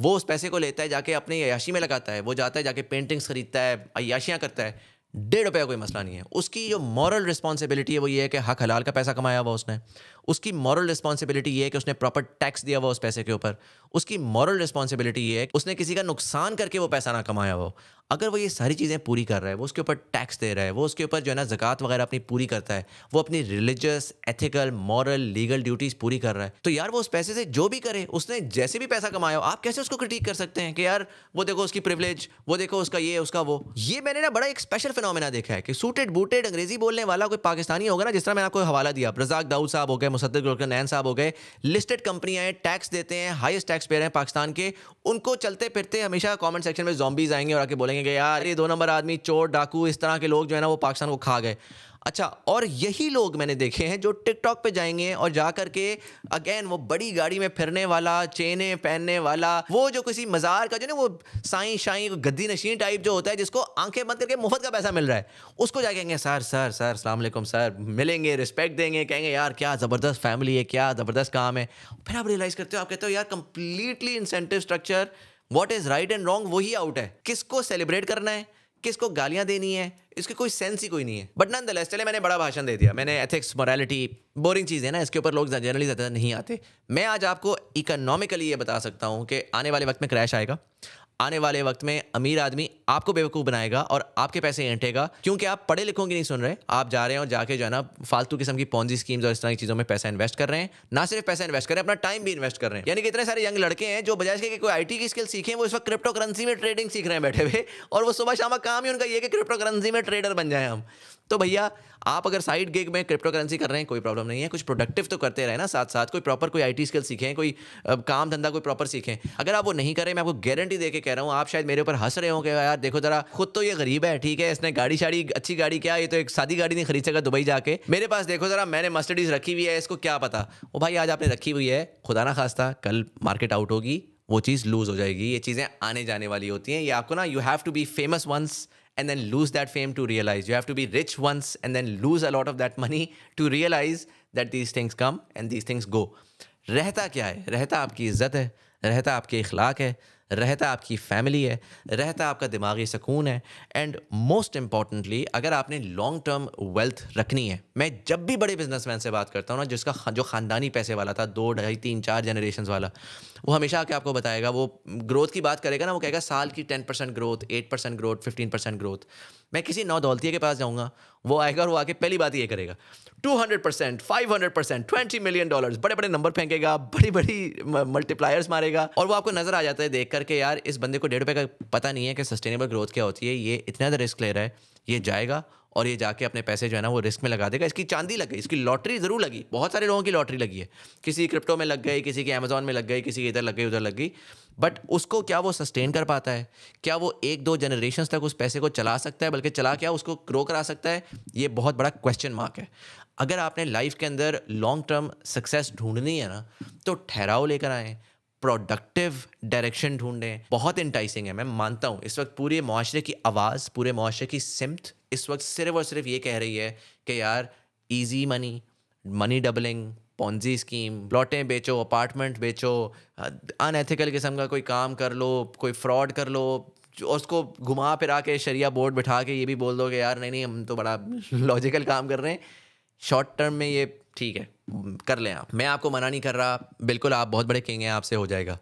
वो उस पैसे को लेता है, जाके अपनी अय्याशी में लगाता है, वो जाता है जाके पेंटिंग्स खरीदता है, अय्याशियाँ करता है, 1.5 रुपये कोई मसला नहीं है। उसकी जो मॉरल रिस्पॉन्सिबिलिटी है वो ये है कि हक हलाल का पैसा कमाया हुआ उसने, उसकी मॉरल रिस्पॉन्सिबिलिटी ये है कि उसने प्रॉपर टैक्स दिया हुआ उस पैसे के ऊपर, उसकी मॉरल रिस्पॉन्सिबिलिटी ये है कि उसने किसी का नुकसान करके वो पैसा ना कमाया हो। अगर वो ये सारी चीज़ें पूरी कर रहा है, वो उसके ऊपर टैक्स दे रहा है, वो उसके ऊपर जो है ना ज़कात वगैरह अपनी पूरी करता है, वो अपनी religious, ethical, moral, legal duties पूरी कर रहा है, तो यार वो उस पैसे से जो भी करे, उसने जैसे भी पैसा कमाया हो, आप कैसे उसको क्रिटिक कर सकते हैं कि यार वो देखो उसकी प्रिविलेज, वो देखो उसका ये, उसका वो। ये मैंने ना बड़ा एक स्पेशल फिनोमेना देखा है कि सूटेड बूटेड अंग्रेजी बोलने वाला कोई पाकिस्तानी होगा ना, जिस तरह मैंने आपको हवाला दिया, रज़ाक दाऊद साहब हो गए, मुसद्दिक नैन साहब हो गए, लिस्टेड कंपनियां हैं, टैक्स देते हैं, हाईएस्ट टैक्स पेयर हैं पाकिस्तान के, उनको चलते फिरते हमेशा कमेंट सेक्शन में ज़ॉम्बीज़ आएंगे और आके बोलेंगे कि यार ये 2 नंबर आदमी, चोर, डाकू, इस तरह के लोग जो है ना वो पाकिस्तान को खा गए। अच्छा, और यही लोग मैंने देखे हैं जो टिकटॉक पे जाएंगे और जा करके अगेन वो बड़ी गाड़ी में फिरने वाला, चेने पहनने वाला, वो जो किसी मज़ार का जो ना वो साईं शाई गद्दी नशीन टाइप जो होता है, जिसको आंखें बंद करके मुफ्त का पैसा मिल रहा है, उसको जाके कहेंगे सर सर सर अस्सलाम वालेकुम सर, मिलेंगे, रिस्पेक्ट देंगे, कहेंगे यार क्या ज़बरदस्त फैमिली है, क्या ज़बरदस्त काम है। फिर आप रियलाइज़ करते हो, आप कहते हो यार completely incentive structure, what is right and wrong वही आउट है, किसको सेलिब्रेट करना है, किसको गालियां देनी है, इसकी कोई सेंस ही कोई नहीं है। बट नॉनदलेस चले, मैंने बड़ा भाषण दे दिया, मैंने एथिक्स, मोरालिटी, बोरिंग चीज़ है ना, इसके ऊपर लोग जनरली ज़्यादा नहीं आते। मैं आज आपको इकोनॉमिकली ये बता सकता हूँ कि आने वाले वक्त में क्रैश आएगा, आने वाले वक्त में अमीर आदमी आपको बेवकूफ़ बनाएगा और आपके पैसे ऐंठेगा, क्योंकि आप पढ़े लिखों की नहीं सुन रहे, आप जा रहे हैं और जाके जो है ना फालतू किस्म की पॉन्जी स्कीम्स और इस तरह की चीज़ों में पैसा इन्वेस्ट कर रहे हैं। ना सिर्फ पैसा इन्वेस्ट कर रहे हैं, अपना टाइम भी इन्वेस्ट कर रहे हैं। यानी कि इतने सारे यंग लड़के हैं जो बजाय इसके कि कोई IT की स्किल सीखें, वो इस वक्त क्रिप्टो करेंसी में ट्रेडिंग सीख रहे हैं बैठे हुए, और वो सुबह शाम काम ही उनका ये कि क्रिप्टो करेंसी में ट्रेडर बन जाए हम। तो भैया आप अगर साइड गिग में क्रिप्टो करेंसी कर रहे हैं कोई प्रॉब्लम नहीं है, कुछ प्रोडक्टिव तो करते रहे ना साथ साथ, कोई प्रॉपर कोई आईटी स्किल सीखें, कोई काम धंधा कोई प्रॉपर सीखें। अगर आप वो नहीं करें, मैं आपको गारंटी दे के कह रहा हूँ, आप शायद मेरे ऊपर हंस रहे हो कि यार देखो जरा, खुद तो ये गरीब है, ठीक है, इसने गाड़ी शाड़ी अच्छी गाड़ी क्या, ये तो एक सादी गाड़ी नहीं खरीद सका दुबई जाके, मेरे पास देखो जरा मैंने मर्सिडीज रखी हुई है, इसको क्या पता। वो भाई आज आपने रखी हुई है, खुदा ना खास्ता कल मार्केट आउट होगी, वो चीज़ लूज हो जाएगी। ये चीज़ें आने जाने वाली होती हैं। ये आपको ना, you have to be famous once and then lose that fame to realize. You have to be rich once and then lose a lot of that money to realize that these things come and these things go. रहता क्या है? रहता आपकी इज्जत है, रहता आपके इखलाक है, रहता आपकी फैमिली है, रहता आपका दिमागी सुकून है। एंड मोस्ट इम्पॉर्टेंटली, अगर आपने लॉन्ग टर्म वेल्थ रखनी है, मैं जब भी बड़े बिजनेसमैन से बात करता हूँ ना, जिसका जो ख़ानदानी पैसे वाला था, 2 ढाई 3 4 जनरेशन वाला, वो हमेशा आके आपको बताएगा, वो ग्रोथ की बात करेगा ना, वो कहेगा साल की 10% ग्रोथ, 8% ग्रोथ, 15% ग्रोथ। मैं किसी नौदौलतिया के पास जाऊँगा, वो आएगा और वो आके पहली बात ये करेगा 200%, 500%, $20 मिलियन, बड़े बड़े नंबर फेंकेगा, बड़ी बड़ी मल्टीप्लायर्स मारेगा, और वो आपको नजर आ जाता है देख करके यार इस बंदे को ₹1.5 का पता नहीं है कि सस्टेनेबल ग्रोथ क्या होती है, ये इतना ज़्यादा रिस्क ले रहा है, ये जाएगा और ये जाके अपने पैसे जो है ना वो रिस्क में लगा देगा। इसकी चांदी लग गई, इसकी लॉटरी ज़रूर लगी, बहुत सारे लोगों की लॉटरी लगी है, किसी क्रिप्टो में लग गई, किसी की अमेजोन में लग गई, किसी की इधर लग गई उधर लग गई, बट उसको क्या वो सस्टेन कर पाता है? क्या वो 1-2 जनरेशन तक उस पैसे को चला सकता है, बल्कि चला क्या उसको ग्रो करा सकता है? ये बहुत बड़ा क्वेश्चन मार्क है। अगर आपने लाइफ के अंदर लॉन्ग टर्म सक्सेस ढूंढनी है ना, तो ठहराव लेकर आएँ, प्रोडक्टिव डायरेक्शन ढूंढें। बहुत इंटाइसिंग है, मैं मानता हूँ इस वक्त पूरे माशरे की आवाज़, पूरे माशरे की सिमत इस वक्त सिर्फ और सिर्फ ये कह रही है कि यार easy money, money doubling, Ponzi scheme, प्लॉटें बेचो, अपार्टमेंट बेचो, अनएथिकल किस्म का कोई काम कर लो, कोई फ्रॉड कर लो, और उसको घुमा फिरा के शरिया बोर्ड बिठा के ये भी बोल दो कि यार नहीं नहीं हम तो बड़ा लॉजिकल काम कर रहे हैं। शॉर्ट टर्म में ये ठीक है, कर लें आप, मैं आपको मना नहीं कर रहा, बिल्कुल आप बहुत बड़े किंग हैं, आपसे हो जाएगा।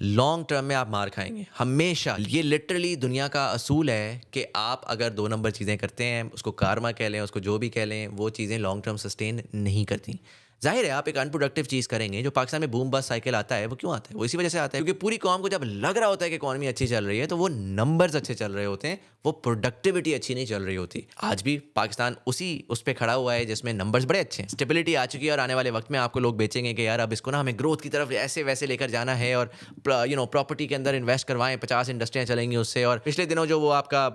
लॉन्ग टर्म में आप मार खाएंगे हमेशा। ये लिटरली दुनिया का असूल है कि आप अगर 2 नंबर चीज़ें करते हैं, उसको कारमा कह लें, उसको जो भी कह लें, वो चीज़ें लॉन्ग टर्म सस्टेन नहीं करती। जाहिर है आप एक अनप्रोडक्टिव चीज़ करेंगे। जो पाकिस्तान में बूम बस्ट साइकिल आता है वो क्यों आता है? वो इसी वजह से आता है क्योंकि पूरी कौम को जब लग रहा होता है कि इकॉनमी अच्छी चल रही है तो वो नंबर्स अच्छे चल रहे होते हैं, वो प्रोडक्टिविटी अच्छी नहीं चल रही होती। आज भी पाकिस्तान उस पर खड़ा हुआ है जिसमें नंबर्स बड़े अच्छे हैं, स्टेबिलिटी आ चुकी है, और आने वाले वक्त में आपको लोग बेचेंगे कि यार अब इसको ना हमें ग्रोथ की तरफ ऐसे वैसे लेकर जाना है, और प्रॉपर्टी के अंदर इन्वेस्ट करवाएं, 50 इंडस्ट्रियाँ चलेंगी उससे। और पिछले दिनों जो वो आपका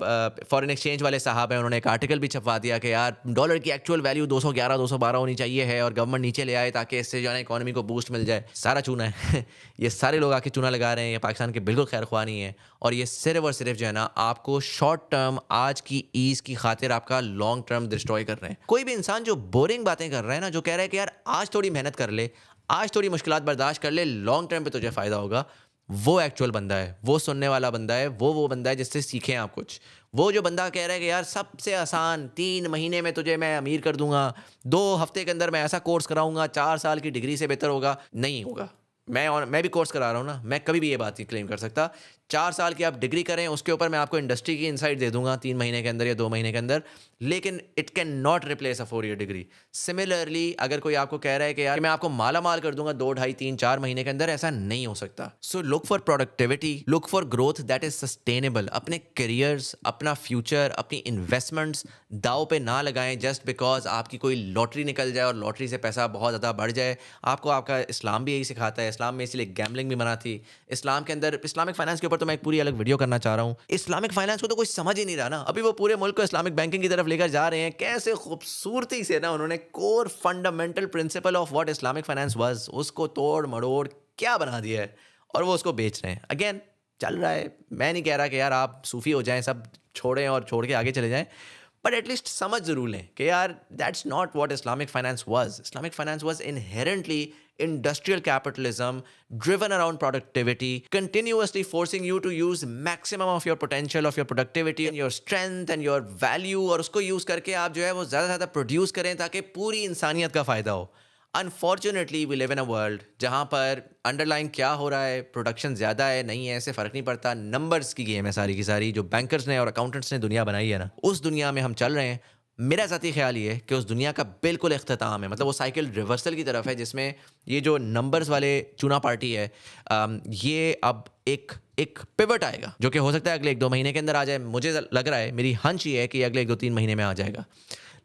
फॉरेन एक्सचेंज वाले साहब हैं, उन्होंने एक आर्टिकल भी छपवा दिया कि यार डॉलर की एक्चुअल वैल्यू 211 212 होनी चाहिए है, और गवर्नमेंट नीचे ले आए ताकि इससे जो है इकोनॉमी को बूस्ट मिल जाए। सारा चूना है ये सारे लोग आके चूना लगा रहे हैं, ये पाकिस्तान के बिल्कुल खैर ख्वाह नहीं है, और ये सिर्फ और सिर्फ जो है ना आपको शॉर्ट टर्म आज की ईज की खातिर आपका लॉन्ग टर्म डिस्ट्रॉय कर रहे हैं। कोई भी इंसान जो बोरिंग बातें कर रहा है ना, जो कह रहा है कि यार आज थोड़ी मेहनत कर ले, आज थोड़ी मुश्किलात बर्दाश्त कर ले, लॉन्ग टर्म पे तुझे फ़ायदा होगा, वो एक्चुअल बंदा है, वो सुनने वाला बंदा है, वो बंदा है जिससे सीखें आप कुछ। वो जो बंदा कह रहा है कि यार सबसे आसान 3 महीने में तुझे मैं अमीर कर दूंगा, 2 हफ्ते के अंदर मैं ऐसा कोर्स कराऊंगा, 4 साल की डिग्री से बेहतर होगा, नहीं होगा। मैं भी कोर्स करा रहा हूँ ना, मैं कभी भी ये बात नहीं क्लेम कर सकता। 4 साल की आप डिग्री करें, उसके ऊपर मैं आपको इंडस्ट्री की इनसाइट दे दूंगा 3 महीने के अंदर या 2 महीने के अंदर, लेकिन it can not replace a 4 year degree. Similarly अगर कोई आपको कह रहा है कि यार मैं आपको माला माल कर दूंगा 2 ढाई 3 4 महीने के अंदर, ऐसा नहीं हो सकता। So look for productivity, look for growth that is sustainable. अपने करियर्स, अपना फ्यूचर, अपनी इन्वेस्टमेंट्स दाव पे ना लगाएं जस्ट बिकॉज आपकी कोई लॉटरी निकल जाए और लॉटरी से पैसा बहुत ज़्यादा बढ़ जाए। आपको आपका इस्लाम भी यही सिखाता है, इस्लाम में इसलिए गैम्बलिंग भी मना थी। इस्लाम के अंदर इस्लामिक फाइनेंस के ऊपर तो मैं एक पूरी अलग वीडियो करना चाह रहा हूँ। इस्लामिक फाइनेंस को तो कोई समझ ही नहीं रहा ना, अभी वो पूरे मुल्क को इस्लामिक बैंकिंग की तरफ लेकर जा रहे हैं। कैसे खूबसूरती से ना उन्होंने core fundamental principle of what Islamic finance was, उसको तोड़ मड़ोड़ क्या बना दिया है, और वो उसको बेच रहे हैं। अगेन चल रहा है, मैं नहीं कह रहा कि यार आप सूफी हो जाएं, सब छोड़ें और छोड़ के आगे चले जाएं, बट एटलीस्ट समझ जरूर लें कि यार that's not what Islamic finance was. Islamic finance was inherently industrial capitalism driven around productivity, continuously forcing you to use maximum of your potential, of your productivity and your strength and your value, और उसको use करके आप जो है वो ज़्यादा से ज़्यादा प्रोड्यूस करें ताकि पूरी इंसानियत का फ़ायदा हो। Unfortunately we live in a world जहाँ पर अंडरलाइन क्या हो रहा है, प्रोडक्शन ज़्यादा है नहीं है ऐसे फ़र्क नहीं पड़ता, नंबर्स की गेम है सारी की सारी। जो बैंकर्स ने और अकाउंटेंट्स ने दुनिया बनाई है ना, उस दुनिया में हम चल रहे हैं। मेरा ज़ाती ख्याल ये है कि उस दुनिया का बिल्कुल इख्तिताम है, मतलब वो साइकिल रिवर्सल की तरफ है, जिसमें ये जो नंबर्स वाले चूना पार्टी है, ये अब एक पिवट आएगा जो कि हो सकता है अगले 1-2 महीने के अंदर आ जाए। मुझे लग रहा है, मेरी हंच ये है कि अगले 1-2-3 महीने में आ जाएगा।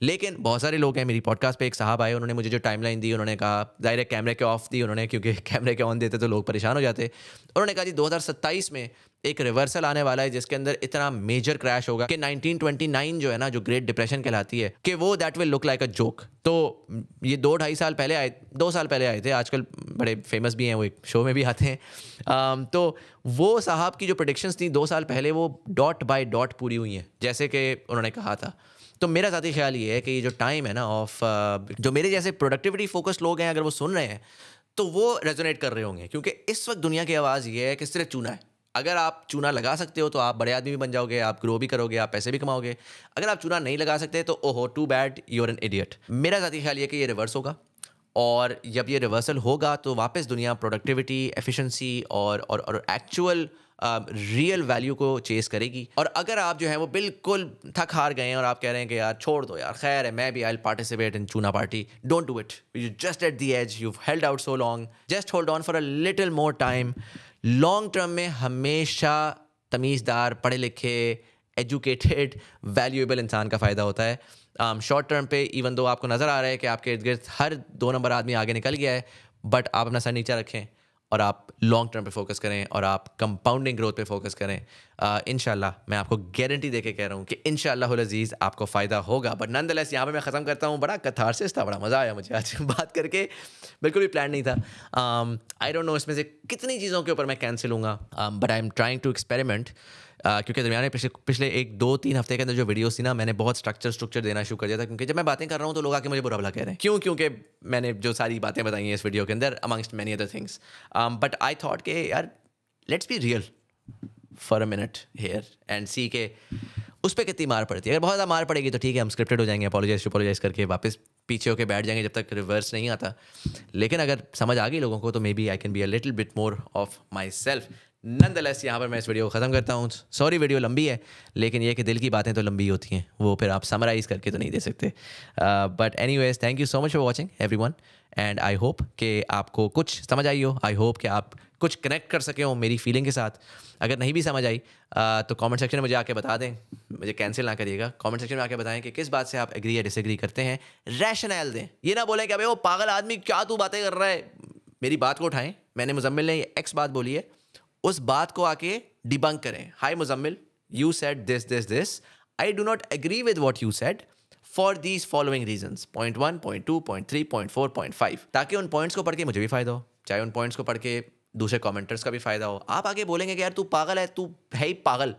लेकिन बहुत सारे लोग हैं, मेरी पॉडकास्ट पे एक साहब आए, उन्होंने मुझे जो टाइमलाइन दी, उन्होंने कहा डायरेक्ट कैमरे के ऑफ दी उन्होंने, क्योंकि कैमरे के ऑन देते तो लोग परेशान हो जाते। उन्होंने कहा जी 2027 में एक रिवर्सल आने वाला है जिसके अंदर इतना मेजर क्रैश होगा कि 1929 जो है ना, जो ग्रेट डिप्रेशन कहलाती है, कि वो that will look like a joke. तो ये 2-2.5 साल पहले आए, 2 साल पहले आए थे, आजकल बड़े फेमस भी हैं, वो एक शो में भी आते हैं। तो वो साहब की जो प्रेडिक्शंस थी 2 साल पहले, वो डॉट बाय डॉट पूरी हुई हैं जैसे कि उन्होंने कहा था। तो मेरा ज़ाती ख्याल ये है कि ये जो टाइम है ना ऑफ जो मेरे जैसे प्रोडक्टिविटी फोकस्ड लोग हैं, अगर वो सुन रहे हैं तो वो रेजोनेट कर रहे होंगे, क्योंकि इस वक्त दुनिया की आवाज़ ये है कि सिर्फ चूना है। अगर आप चूना लगा सकते हो तो आप बड़े आदमी भी बन जाओगे, आप ग्रो भी करोगे, आप पैसे भी कमाओगे। अगर आप चूना नहीं लगा सकते तो ओहो too bad, you are an idiot. मेरा ज़ाती ख्याल ये कि ये रिवर्स होगा, और जब ये रिवर्सल होगा तो वापस दुनिया प्रोडक्टिविटी, एफिशिएंसी और एक्चुअल रियल वैल्यू को चेस करेगी। और अगर आप जो है वो बिल्कुल थक हार गए हैं और आप कह रहे हैं कि यार छोड़ दो यार, खैर है, मैं भी आई पार्टिसिपेट इन चूना party, don't do it, you just at the edge, you held out so long, just hold on for a little more time. Long term में हमेशा तमीज़दार, पढ़े लिखे, एजुकेटेड, वैल्यूएबल इंसान का फ़ायदा होता है। शॉर्ट टर्म पे इवन दो आपको नज़र आ रहा है कि आपके इर्द गिर्द हर 2 नंबर आदमी आगे निकल गया है, बट आप अपना सर नीचा रखें और आप लॉन्ग टर्म पे फोकस करें और आप कंपाउंडिंग ग्रोथ पे फोकस करें। इंशाल्लाह मैं आपको गारंटी देके कह रहा हूँ कि इंशाल्लाहुल अज़ीज़ आपको फ़ायदा होगा। बट नॉनदलेस यहाँ पे मैं ख़त्म करता हूँ। बड़ा कैथारसिस था, बड़ा मज़ा आया मुझे आज बात करके, बिल्कुल भी प्लान नहीं था। आई डोंट नो इसमें से कितनी चीज़ों के ऊपर मैं कैंसिल हूँगा, but I am trying to experiment. क्योंकि दरमियान में पिछले 1-2-3 हफ्ते के अंदर जो वीडियोस थी ना, मैंने बहुत स्ट्रक्चर देना शुरू कर दिया था, क्योंकि जब मैं बातें कर रहा हूँ तो लोग आके मुझे बुरा भला कह रहे हैं। क्यों? क्योंकि मैंने जो सारी बातें बताई हैं इस वीडियो के अंदर, amongst many other things. But I thought कि यार let's be real for a minute here and see के उस पर कितनी मार पड़ती है। अगर बहुत ज़्यादा मार पड़ेगी तो ठीक है, हम स्क्रिप्टेड हो जाएंगे, अपोलोजाइज करके वापस पीछे होकर बैठ जाएंगे जब तक रिवर्स नहीं आता। लेकिन अगर समझ आ गई लोगों को तो maybe I can be a little bit more of myself. Nonetheless यहाँ पर मैं इस वीडियो को ख़त्म करता हूँ। सॉरी वीडियो लंबी है, लेकिन ये कि दिल की बातें तो लंबी होती हैं, वो फिर आप समराइज़ करके तो नहीं दे सकते। But anyways, thank you so much for watching everyone, and I hope कि आपको कुछ समझ आई हो। आई होप कि आप कुछ कनेक्ट कर सके हो मेरी फीलिंग के साथ। अगर नहीं भी समझ आई तो कमेंट सेक्शन में मुझे आके बता दें, मुझे कैंसिल ना करिएगा। कमेंट सेक्शन में आके बताएं कि किस बात से आप एग्री या डिसएग्री करते हैं, रैशनल दें। ये ना बोलें कि अबे वो पागल आदमी क्या तू बातें कर रहा है। मेरी बात को उठाएं, मैंने मुजम्मिल ने एक्स बात बोली है, उस बात को आके डिबंक करें। Hi Muzammil, you said this this this, I do not agree with what you said for these following reasons, point 1, point 2, point 3, point 4, point 5, ताकि उन पॉइंट्स को पढ़ के मुझे भी फायदा हो, चाहे उन पॉइंट्स को पढ़ के दूसरे कमेंटर्स का भी फायदा हो। आप आगे बोलेंगे कि यार तू पागल है, तू है ही पागल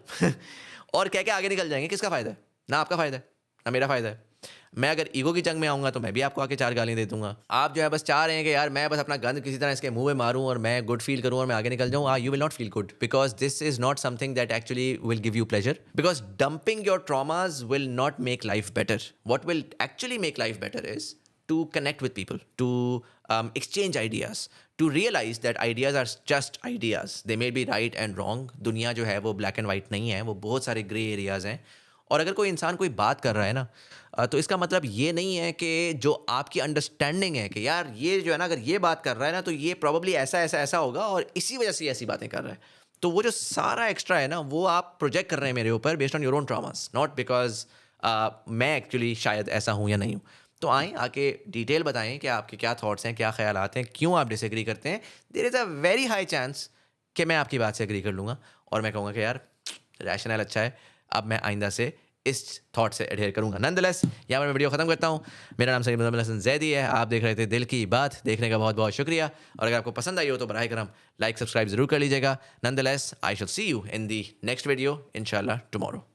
और कह के आगे निकल जाएंगे, किसका फायदा है? ना आपका फायदा है ना मेरा फायदा है। मैं अगर ईगो की जंग में आऊँगा तो मैं भी आपको आके 4 गालियाँ दे दूंगा। आप जो है बस चाह रहे हैं कि यार मैं बस अपना गंद किसी तरह इसके मुंह में मारूं और मैं गुड फील करूं और मैं आगे निकल जाऊं। You will not feel good, because this is not something that actually will give you pleasure, because dumping your traumas will not make life better. What will actually make life better is to connect with people, to exchange ideas, to realize that ideas are just ideas. They may be right and wrong. दुनिया जो है वो black and white नहीं है, वो बहुत सारे grey areas हैं। और अगर कोई इंसान कोई बात कर रहा है ना, तो इसका मतलब ये नहीं है कि जो आपकी अंडरस्टैंडिंग है कि यार ये जो है ना, अगर ये बात कर रहा है ना तो ये प्रॉब्ली ऐसा ऐसा ऐसा होगा और इसी वजह से ऐसी बातें कर रहा है। तो वो जो सारा एक्स्ट्रा है ना, वो आप प्रोजेक्ट कर रहे हैं मेरे ऊपर based on your own traumas, not because मैं एक्चुअली शायद ऐसा हूँ या नहीं हूँ। तो आएँ आके डिटेल बताएं कि आपके क्या थॉट्स हैं, क्या ख्यालात हैं, क्यों आप डिसएग्री करते हैं। There is a very high chance कि मैं आपकी बात से एग्री कर लूँगा और मैं कहूँगा कि यार रैशनल अच्छा है, अब मैं आइंदा से इस थॉट से एडहेयर करूँगा। नॉनदलेस यहाँ पर मैं वीडियो ख़त्म करता हूँ। मेरा नाम सईद मुज़म्मिल हसन ज़ैदी है, आप देख रहे थे दिल की बात। देखने का बहुत बहुत शुक्रिया, और अगर आपको पसंद आई हो तो बराए करम लाइक सब्सक्राइब ज़रूर कर लीजिएगा। Nonetheless, I shall see you in the next video इंशाल्लाह टुमारो।